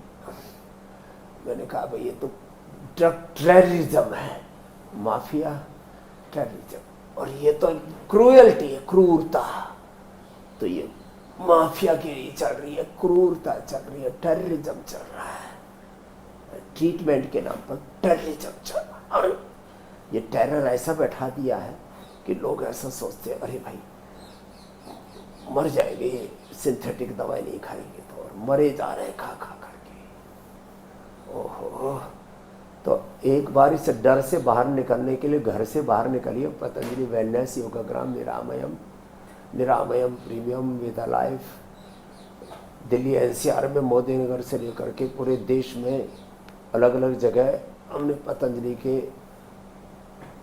मैंने कहा भाई ये तो ड्रग टेररिज्म है, माफिया टेररिज्म, और ये तो क्रूएल्टी है, क्रूरता। तो ये माफिया की चल रही है, क्रूरता चल रही है, टेररिज्म चल रहा है, ट्रीटमेंट के नाम पर टेररिज्म चल रहा है। और ये टेरर ऐसा बैठा दिया है कि लोग ऐसा सोचते हैं अरे भाई मर जाएंगे, सिंथेटिक दवाई नहीं खाएंगे तो, और मरे जा रहे हैं खा खा करके। ओहो, तो एक बार इस डर से बाहर निकलने के लिए घर से बाहर निकलिए। Patanjali wellness Yogagram Niramayam, Niramayam premium with life, Delhi NCR में मोदी नगर से लेकर के पूरे देश में अलग अलग जगह हमने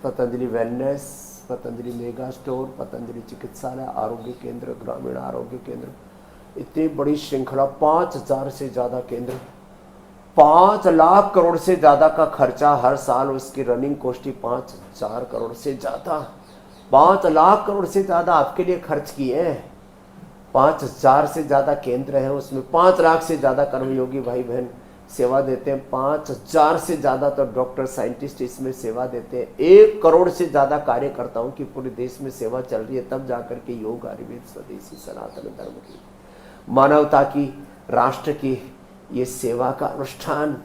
Patanjali wellness, Patanjali mega store, Patanjali चिकित्सालय, आरोग्य केंद्र, ग्रामीण आरोग्य केंद्र, इतनी बड़ी श्रृंखला, 5000 से ज़्यादा केंद्र, 5 लाख करोड़ से ज़्यादा का खर्चा हर साल, उसकी रनिंग कॉस्ट 5,000 करोड़ से ज़्यादा, 5 लाख करोड़ से ज़्यादा आपके लिए खर्च किए हैं। 5,000 से ज़्यादा केंद्र हैं, उसमें 5 लाख से ज़्यादा कर्मयोगी भाई बहन सेवा देते हैं, 5,000 से ज़्यादा तो डॉक्टर साइंटिस्ट इसमें सेवा देते हैं, 1 करोड़ से ज़्यादा कार्यकर्ताओं की पूरे देश में सेवा चल रही है। तब जाकर के योग, आयुर्वेद, स्वदेशी सनातन धर्म की, मानवता की, राष्ट्र की ये सेवा का अनुष्ठान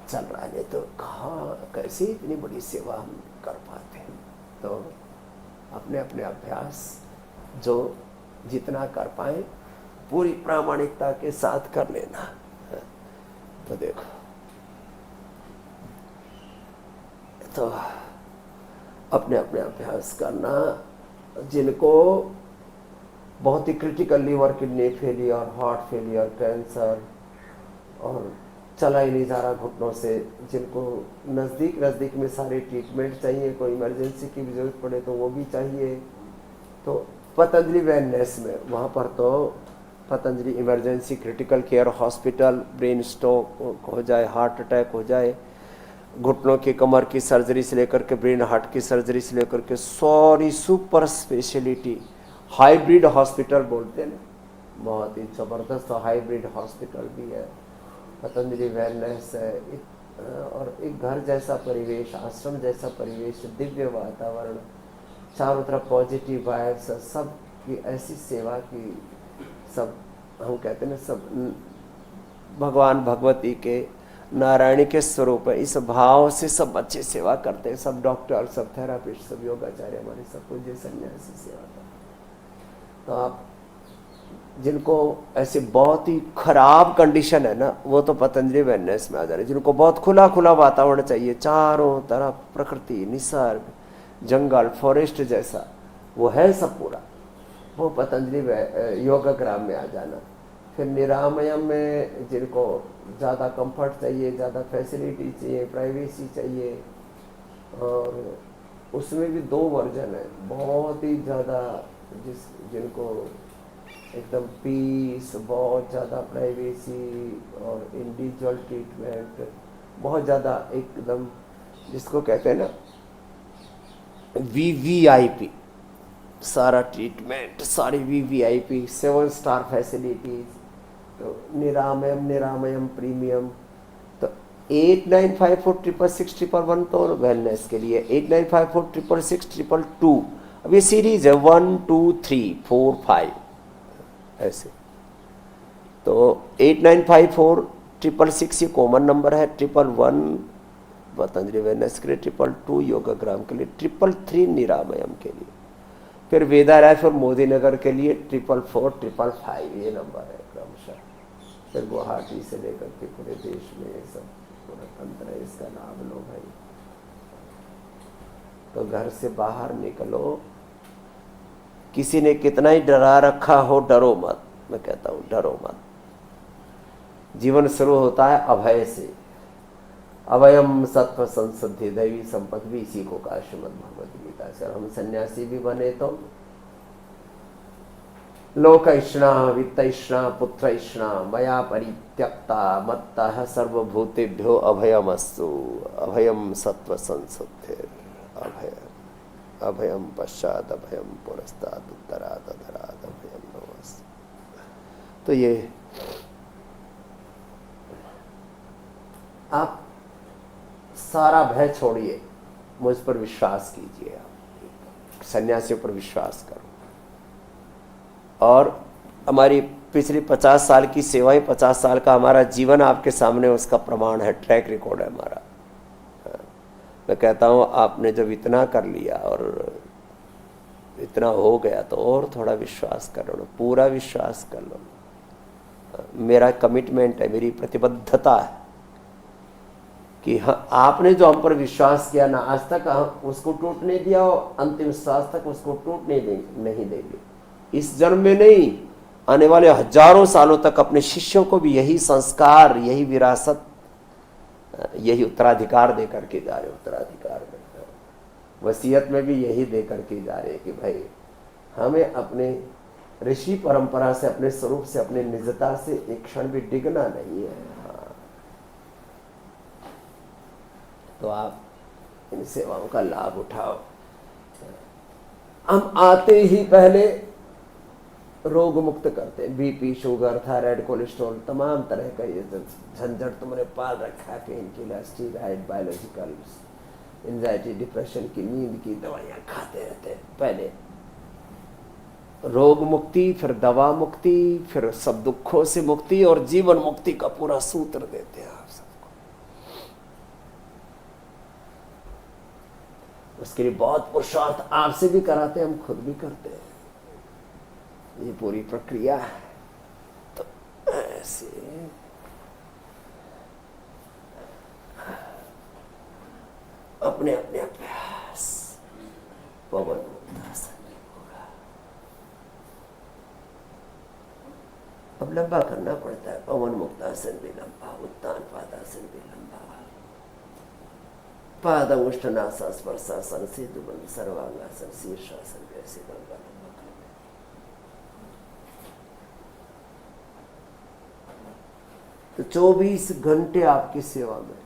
चल रहा है। नहीं तो कहाँ कैसे इतनी बड़ी सेवा हम कर पाते हैं। तो अपने अपने अभ्यास जो जितना कर पाए पूरी प्रामाणिकता के साथ कर लेना। तो देखो, तो अपने अपने अभ्यास करना। जिनको बहुत ही critical liver kidney failure, heart failure, cancer और चला ही नहीं जा रहा घुटनों से, जिनको नज़दीक में सारे ट्रीटमेंट चाहिए, कोई इमरजेंसी की भी जरूरत पड़े तो वो भी चाहिए, तो पतंजलि वेलनेस में वहाँ पर तो Patanjali emergency critical care hospital, brain stroke हो जाए, हार्ट अटैक हो जाए, घुटनों की कमर की सर्जरी से लेकर के ब्रेन हार्ट की सर्जरी से लेकर के सारी सुपर स्पेशलिटी, हाइब्रिड हॉस्पिटल बोलते हैं, बहुत ही ज़बरदस्त हाइब्रिड हॉस्पिटल भी है, पतंजलि वेलनेस है। और एक घर जैसा परिवेश, आश्रम जैसा परिवेश, दिव्य वातावरण, चारों तरफ पॉजिटिव वाइब्स, सब की ऐसी सेवा की, सब हम कहते हैं ना, सब भगवान भगवती के, नारायणी के स्वरूप है। इस भाव से सब अच्छी सेवा करते हैं, सब डॉक्टर, सब थेरापिस्ट, सब योगाचार्य, हमारे सब कुछ सन्यासी सेवा करते हैं। तो आप जिनको ऐसे बहुत ही खराब कंडीशन है ना, वो तो पतंजलि वेलनेस में आ जा रहे हैं। जिनको बहुत खुला खुला वातावरण चाहिए, चारों तरफ प्रकृति, निसर्ग, जंगल, फॉरेस्ट जैसा वो है सब पूरा, वो पतंजलि योगाग्राम में आ जाना। फिर निरामयम में जिनको ज़्यादा कंफर्ट चाहिए, ज़्यादा फैसिलिटी चाहिए, प्राइवेसी चाहिए, और उसमें भी 2 वर्जन है, बहुत ही ज़्यादा जिनको एकदम पीस, बहुत ज़्यादा प्राइवेसी और इंडिविजुअल ट्रीटमेंट, बहुत ज़्यादा एकदम जिसको कहते हैं ना VVIP, सारा ट्रीटमेंट, सारी VVIP, 7 स्टार फैसिलिटीज। तो निरामयम प्रीमियम, तो 89546661 तो वेलनेस के लिए, 89546662, अब ये सीरीज है 1 2 3 4 5 ऐसे। तो 895466 ये कॉमन नंबर है, 111 पतंजलि वेलनेस के लिए, 222 योगाग्राम के लिए, 333 निरामयम के लिए, फिर वेदा लाइफ और मोदी नगर के लिए 444 555 ये नंबर है क्रमशः। फिर गुवाहाटी से लेकर के पूरे देश में ये सब पूरा तंत्र है, इसका लाभ लो भाई। तो घर से बाहर निकलो, किसी ने कितना ही डरा रखा हो डरो मत, मैं कहता हूं डरो मत। जीवन शुरू होता है अभय से, अभयम सत्व संसिद्धि दैवी संपत्ति भी इसी को कहा श्रीमद् भगवद गीता से। हम सन्यासी भी बने तो लोकैष्णा वित्तैष्णा पुत्रैष्णा मया परित्यक्ता मत्तः सर्वभूतेभ्यो अभयमस्तु, अभयम सत्व संसिद्धि अभय, अभयम पश्चात अभयम पुरस्ताद उत्तराद अधराद अभयम नमस्ते। तो ये आप सारा भय छोड़िए, मुझ पर विश्वास कीजिए, आप सन्यासियों पर विश्वास करो। और हमारी पिछली 50 साल की सेवा ही, 50 साल का हमारा जीवन आपके सामने उसका प्रमाण है, ट्रैक रिकॉर्ड है हमारा। मैं कहता हूँ आपने जब इतना कर लिया और इतना हो गया तो और थोड़ा विश्वास कर लो, पूरा विश्वास कर लो। मेरा कमिटमेंट है, मेरी प्रतिबद्धता है कि हाँ, आपने जो हम पर विश्वास किया ना, आज तक हम उसको टूटने दिया और अंतिम श्वास तक उसको टूटने नहीं देंगे। इस जन्म में नहीं, आने वाले हजारों सालों तक अपने शिष्यों को भी यही संस्कार, यही विरासत, यही उत्तराधिकार दे करके जा रहे। उत्तराधिकार में वसीयत में भी यही दे करके जा रहे कि भाई हमें अपने ऋषि परंपरा से, अपने स्वरूप से, अपने निजता से एक क्षण भी डिगना नहीं है। हाँ। तो आप इन सेवाओं का लाभ उठाओ। हम आते ही पहले रोग मुक्त करते हैं, बीपी, शुगर, थायराइड, कोलेस्ट्रॉल, तमाम तरह का ये झंझट तुमने पाल रखा है, pain killer, steroid, biological, anxiety, depression की, नींद की दवाइयाँ खाते रहते हैं। पहले रोग मुक्ति, फिर दवा मुक्ति, फिर सब दुखों से मुक्ति और जीवन मुक्ति का पूरा सूत्र देते हैं आप सबको। उसके लिए बहुत पुरुषार्थ आपसे भी कराते हैं, हम खुद भी करते हैं। ये पूरी प्रक्रिया है। तो ऐसे अपने अपने अभ्यास पवन मुक्तासन होगा। अब लंबा करना पड़ता है, पवन मुक्तासन भी लंबा, उत्तान पादासन भी लंबा, पादमुष्टनासा स्पर्शासन, सेतुबंध सर्वांगासन, शीर्षासन जैसे लंबा लंबा करते। तो 24 घंटे आपकी सेवा में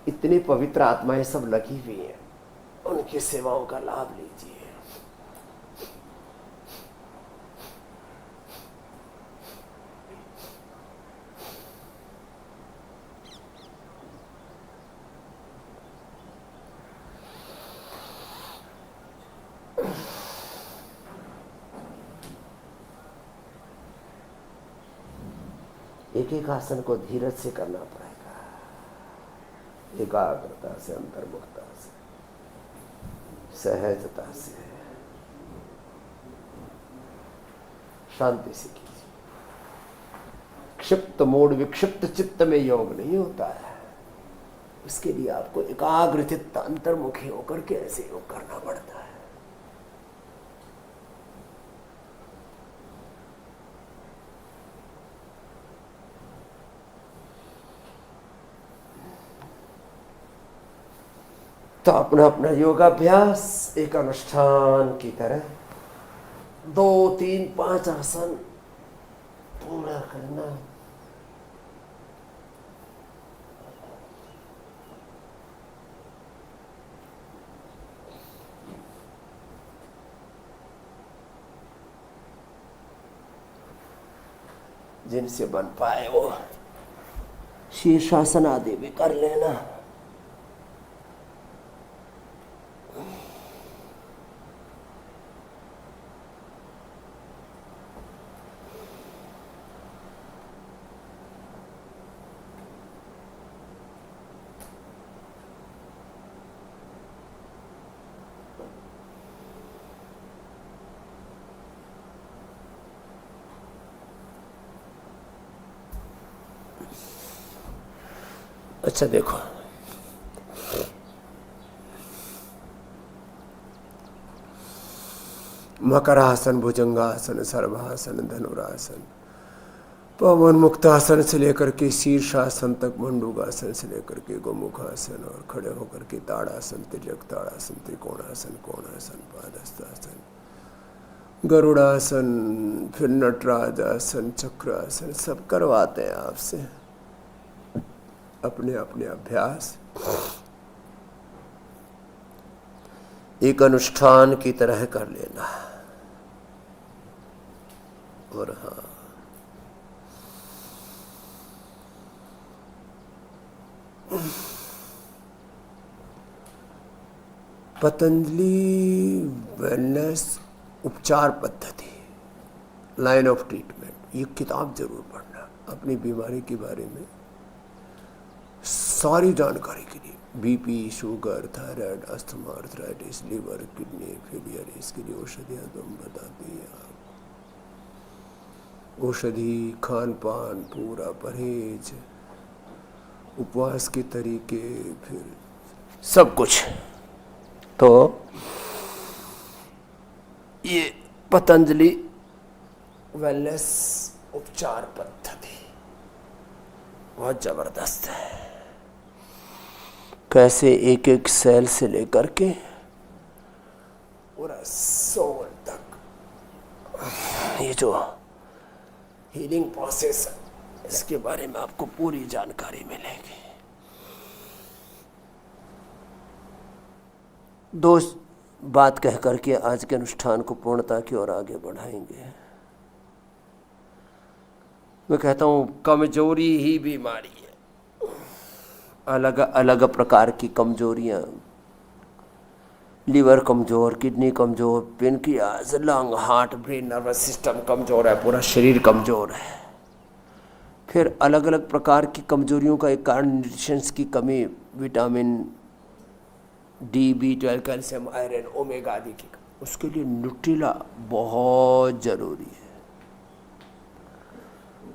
इतनी पवित्र आत्माएं सब लगी हुई हैं, उनकी सेवाओं का लाभ लीजिए। एक एक आसन को धीरज से करना पड़ेगा, एकाग्रता से, अंतर्मुखता से, सहजता से, शांति से कीजिए। क्षिप्त मूड, विक्षिप्त चित्त में योग नहीं होता है। उसके लिए आपको एकाग्र चित्त, अंतर्मुखी होकर के ऐसे योग करना पड़ता है। तो अपना अपना योगाभ्यास एक अनुष्ठान की तरह 2 3 5 आसन पूरा करना। जिनसे बन पाए वो शीर्षासन आदि भी कर लेना। अच्छा देखो, मकरासन, भुजंगासन, सर्वासन, धनुरासन, पवन मुक्तासन से लेकर के शीर्षासन तक, मंडूकासन से लेकर के गोमुखासन, और खड़े होकर के ताड़ासन, तिर्यक ताड़ासन, त्रिकोणासन, कोणासन, पादस्थासन, गरुड़ासन, फिर नटराजासन, चक्रासन, सब करवाते हैं आपसे अपने अपने अभ्यास। एक अनुष्ठान की तरह कर लेना। और हाँ, पतंजलि वेलनेस उपचार पद्धति, लाइन ऑफ ट्रीटमेंट, ये किताब जरूर पढ़ना। अपनी बीमारी के बारे में सारी जानकारी के लिए, BP, sugar, thyroid, asthma, arthritis, liver, kidney failure, इसके लिए औषधियाँ तुम बताती हैं आप। औषधि, खान पान, पूरा परहेज, उपवास के तरीके, फिर सब कुछ। तो ये पतंजलि वेलनेस उपचार पद्धति बहुत जबरदस्त है। कैसे एक एक सेल से लेकर के पूरा सोल तक ये जो हीलिंग प्रोसेस है, इसके बारे में आपको पूरी जानकारी मिलेगी। दो बात कह करके आज के अनुष्ठान को पूर्णता की ओर आगे बढ़ाएंगे। मैं कहता हूं कमजोरी ही बीमारी है, अलग अलग प्रकार की कमजोरियां, लीवर कमजोर, किडनी कमजोर, pancreas, lung, heart, brain, nervous system कमजोर है, पूरा शरीर कमजोर है। फिर अलग अलग प्रकार की कमजोरियों का एक कारण न्यूट्रिशंस की कमी, vitamin D, B12, calcium, iron, omega आदि की, उसके लिए न्यूट्रिला बहुत जरूरी है।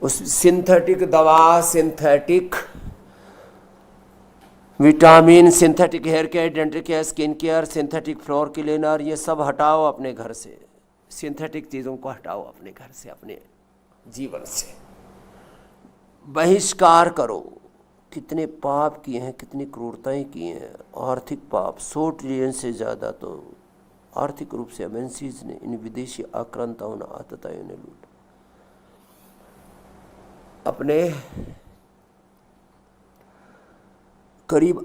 उस सिंथेटिक दवा, synthetic vitamin, synthetic hair care, dental care, skin care, synthetic floor cleaner, ये सब हटाओ अपने घर से। सिंथेटिक चीज़ों को हटाओ अपने घर से, अपने जीवन से बहिष्कार करो। कितने पाप किए हैं, कितनी क्रूरताएं की हैं। आर्थिक पाप 100 ट्रिलियन से ज़्यादा तो आर्थिक रूप से एमएनसीज ने, इन विदेशी आक्रांताओं ने, आतताइयों ने लूट। अपने करीब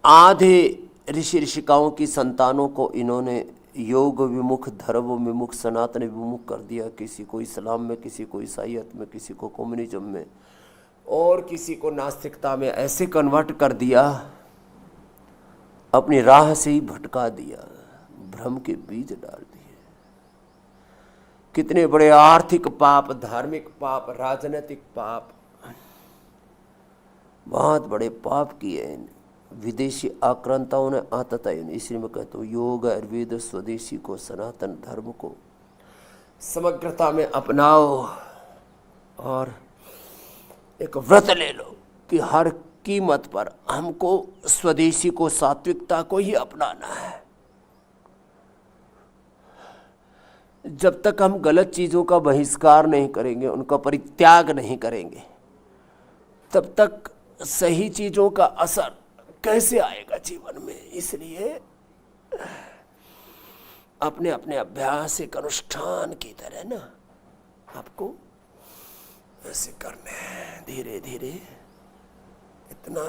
आधे ऋषि ऋषिकाओं की संतानों को इन्होंने योग विमुख, धर्म विमुख, सनातन विमुख कर दिया। किसी को इस्लाम में, किसी को ईसाईयत में, किसी को कम्युनिज्म में, और किसी को नास्तिकता में ऐसे कन्वर्ट कर दिया, अपनी राह से ही भटका दिया, भ्रम के बीज डाल दिए। कितने बड़े आर्थिक पाप, धार्मिक पाप, राजनीतिक पाप, बहुत बड़े पाप किए इन विदेशी आक्रांताओं ने, आतताइयों ने। इसलिए मैं कहता हूँ योग, आयुर्वेद, स्वदेशी को, सनातन धर्म को समग्रता में अपनाओ और एक व्रत ले लो कि हर कीमत पर हमको स्वदेशी को, सात्विकता को ही अपनाना है। जब तक हम गलत चीज़ों का बहिष्कार नहीं करेंगे, उनका परित्याग नहीं करेंगे, तब तक सही चीज़ों का असर कैसे आएगा जीवन में। इसलिए अपने अपने अभ्यास एक अनुष्ठान की तरह ना आपको ऐसे करने हैं, धीरे धीरे। इतना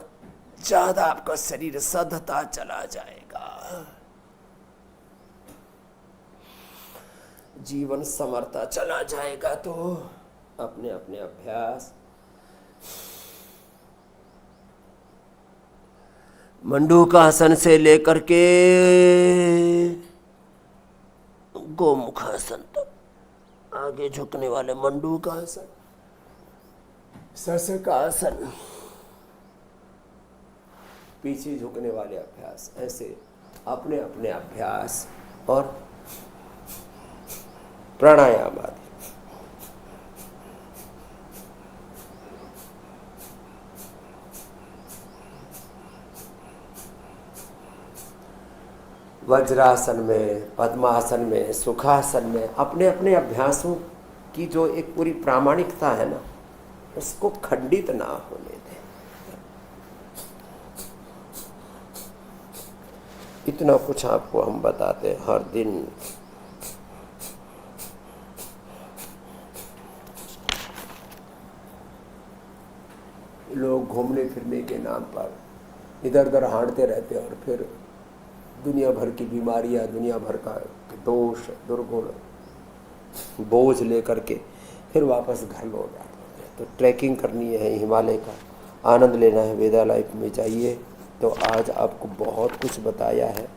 ज़्यादा आपका शरीर सधता चला जाएगा, जीवन समरता चला जाएगा। तो अपने अपने अभ्यास मंडूकासन से लेकर के गोमुखासन तक, आगे झुकने वाले मंडूकासन, शशकासन, पीछे झुकने वाले अभ्यास, ऐसे अपने अपने अभ्यास और प्राणायाम आदि। वज्रासन में, पद्मासन में, सुखासन में अपने अपने अभ्यासों की जो एक पूरी प्रामाणिकता है ना, उसको खंडित ना होने दें। इतना कुछ आपको हम बताते हैं हर दिन। लोग घूमने फिरने के नाम पर इधर उधर हांटते रहते हैं और फिर दुनिया भर की बीमारियां, दुनिया भर का दोष, दुर्गुण, बोझ लेकर के फिर वापस घर लौट जाते हैं। तो ट्रैकिंग करनी है, हिमालय का आनंद लेना है, वेदा लाइफ में जाइए। तो आज आपको बहुत कुछ बताया है।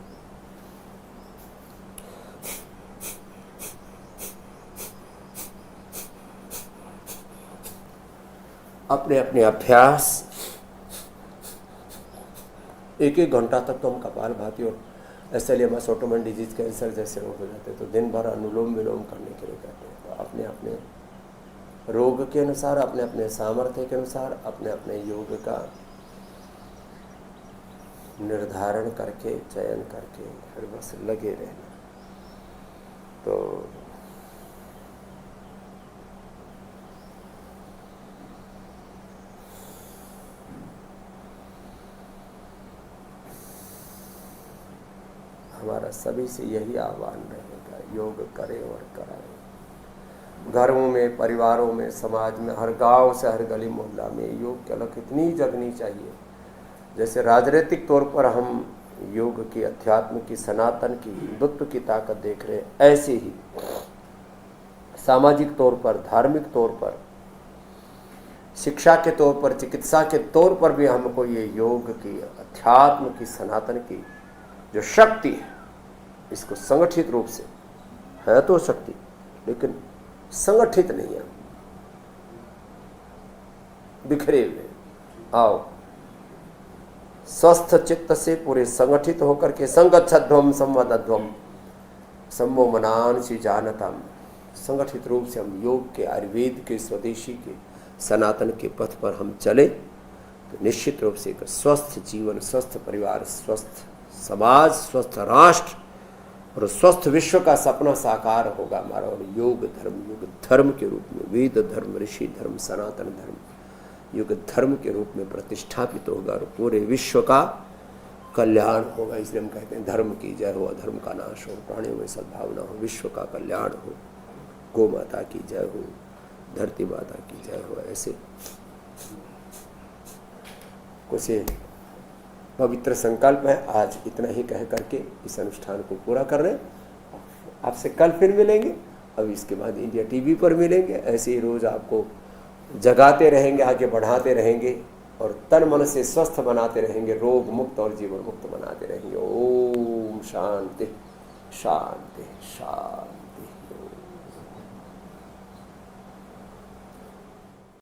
अपने अपने अभ्यास, एक एक घंटा तक तो हम कपालभाति और एसएलएमएस, ऑटोमन डिजीज, कैंसर जैसे रोग हो जाते हैं तो दिन भर अनुलोम विलोम करने के लिए कहते हैं। तो अपने अपने रोग के अनुसार, अपने अपने सामर्थ्य के अनुसार, अपने अपने योग का निर्धारण करके, चयन करके फिर बस लगे रहना। तो हमारा सभी से यही आह्वान रहेगा, योग करें और कराएं। घरों में, परिवारों में, समाज में, हर गांव से हर गली मोहल्ला में योग की अलग इतनी जगनी चाहिए। जैसे राजनीतिक तौर पर हम योग की, अध्यात्म की, सनातन की, हिंदुत्व की ताकत देख रहे हैं, ऐसे ही सामाजिक तौर पर, धार्मिक तौर पर, शिक्षा के तौर पर, चिकित्सा के तौर पर भी हमको ये योग की, अध्यात्म की, सनातन की जो शक्ति है, इसको संगठित रूप से, है तो शक्ति लेकिन संगठित नहीं है, बिखरे हुए। आओ स्वस्थ चित्त से पूरे संगठित होकर के, संगच्छध्वम संवदध्वम सम्मो मनांसि जानतम, संगठित रूप से हम योग के, आयुर्वेद के, स्वदेशी के, सनातन के पथ पर हम चले तो निश्चित रूप से एक स्वस्थ जीवन, स्वस्थ परिवार, स्वस्थ समाज, स्वस्थ राष्ट्र और स्वस्थ विश्व का सपना साकार होगा हमारा। और योग धर्म के रूप में, वेद धर्म, ऋषि धर्म, सनातन धर्म योग धर्म के रूप में प्रतिष्ठापित होगा और पूरे विश्व का कल्याण होगा। इसलिए हम कहते हैं धर्म की जय हो, अधर्म का नाश हो, प्राणियों में सद्भावना हो, विश्व का कल्याण हो, गौ माता की जय हो, धरती माता की जय हो। ऐसे कुछ पवित्र संकल्प है। आज इतना ही कह करके इस अनुष्ठान को पूरा कर रहे हैं। आपसे कल फिर मिलेंगे, अब इसके बाद इंडिया टीवी पर मिलेंगे। ऐसे ही रोज आपको जगाते रहेंगे, आगे बढ़ाते रहेंगे और तन मन से स्वस्थ बनाते रहेंगे, रोग मुक्त और जीवन मुक्त बनाते रहेंगे। ओम शांति शांति शांति।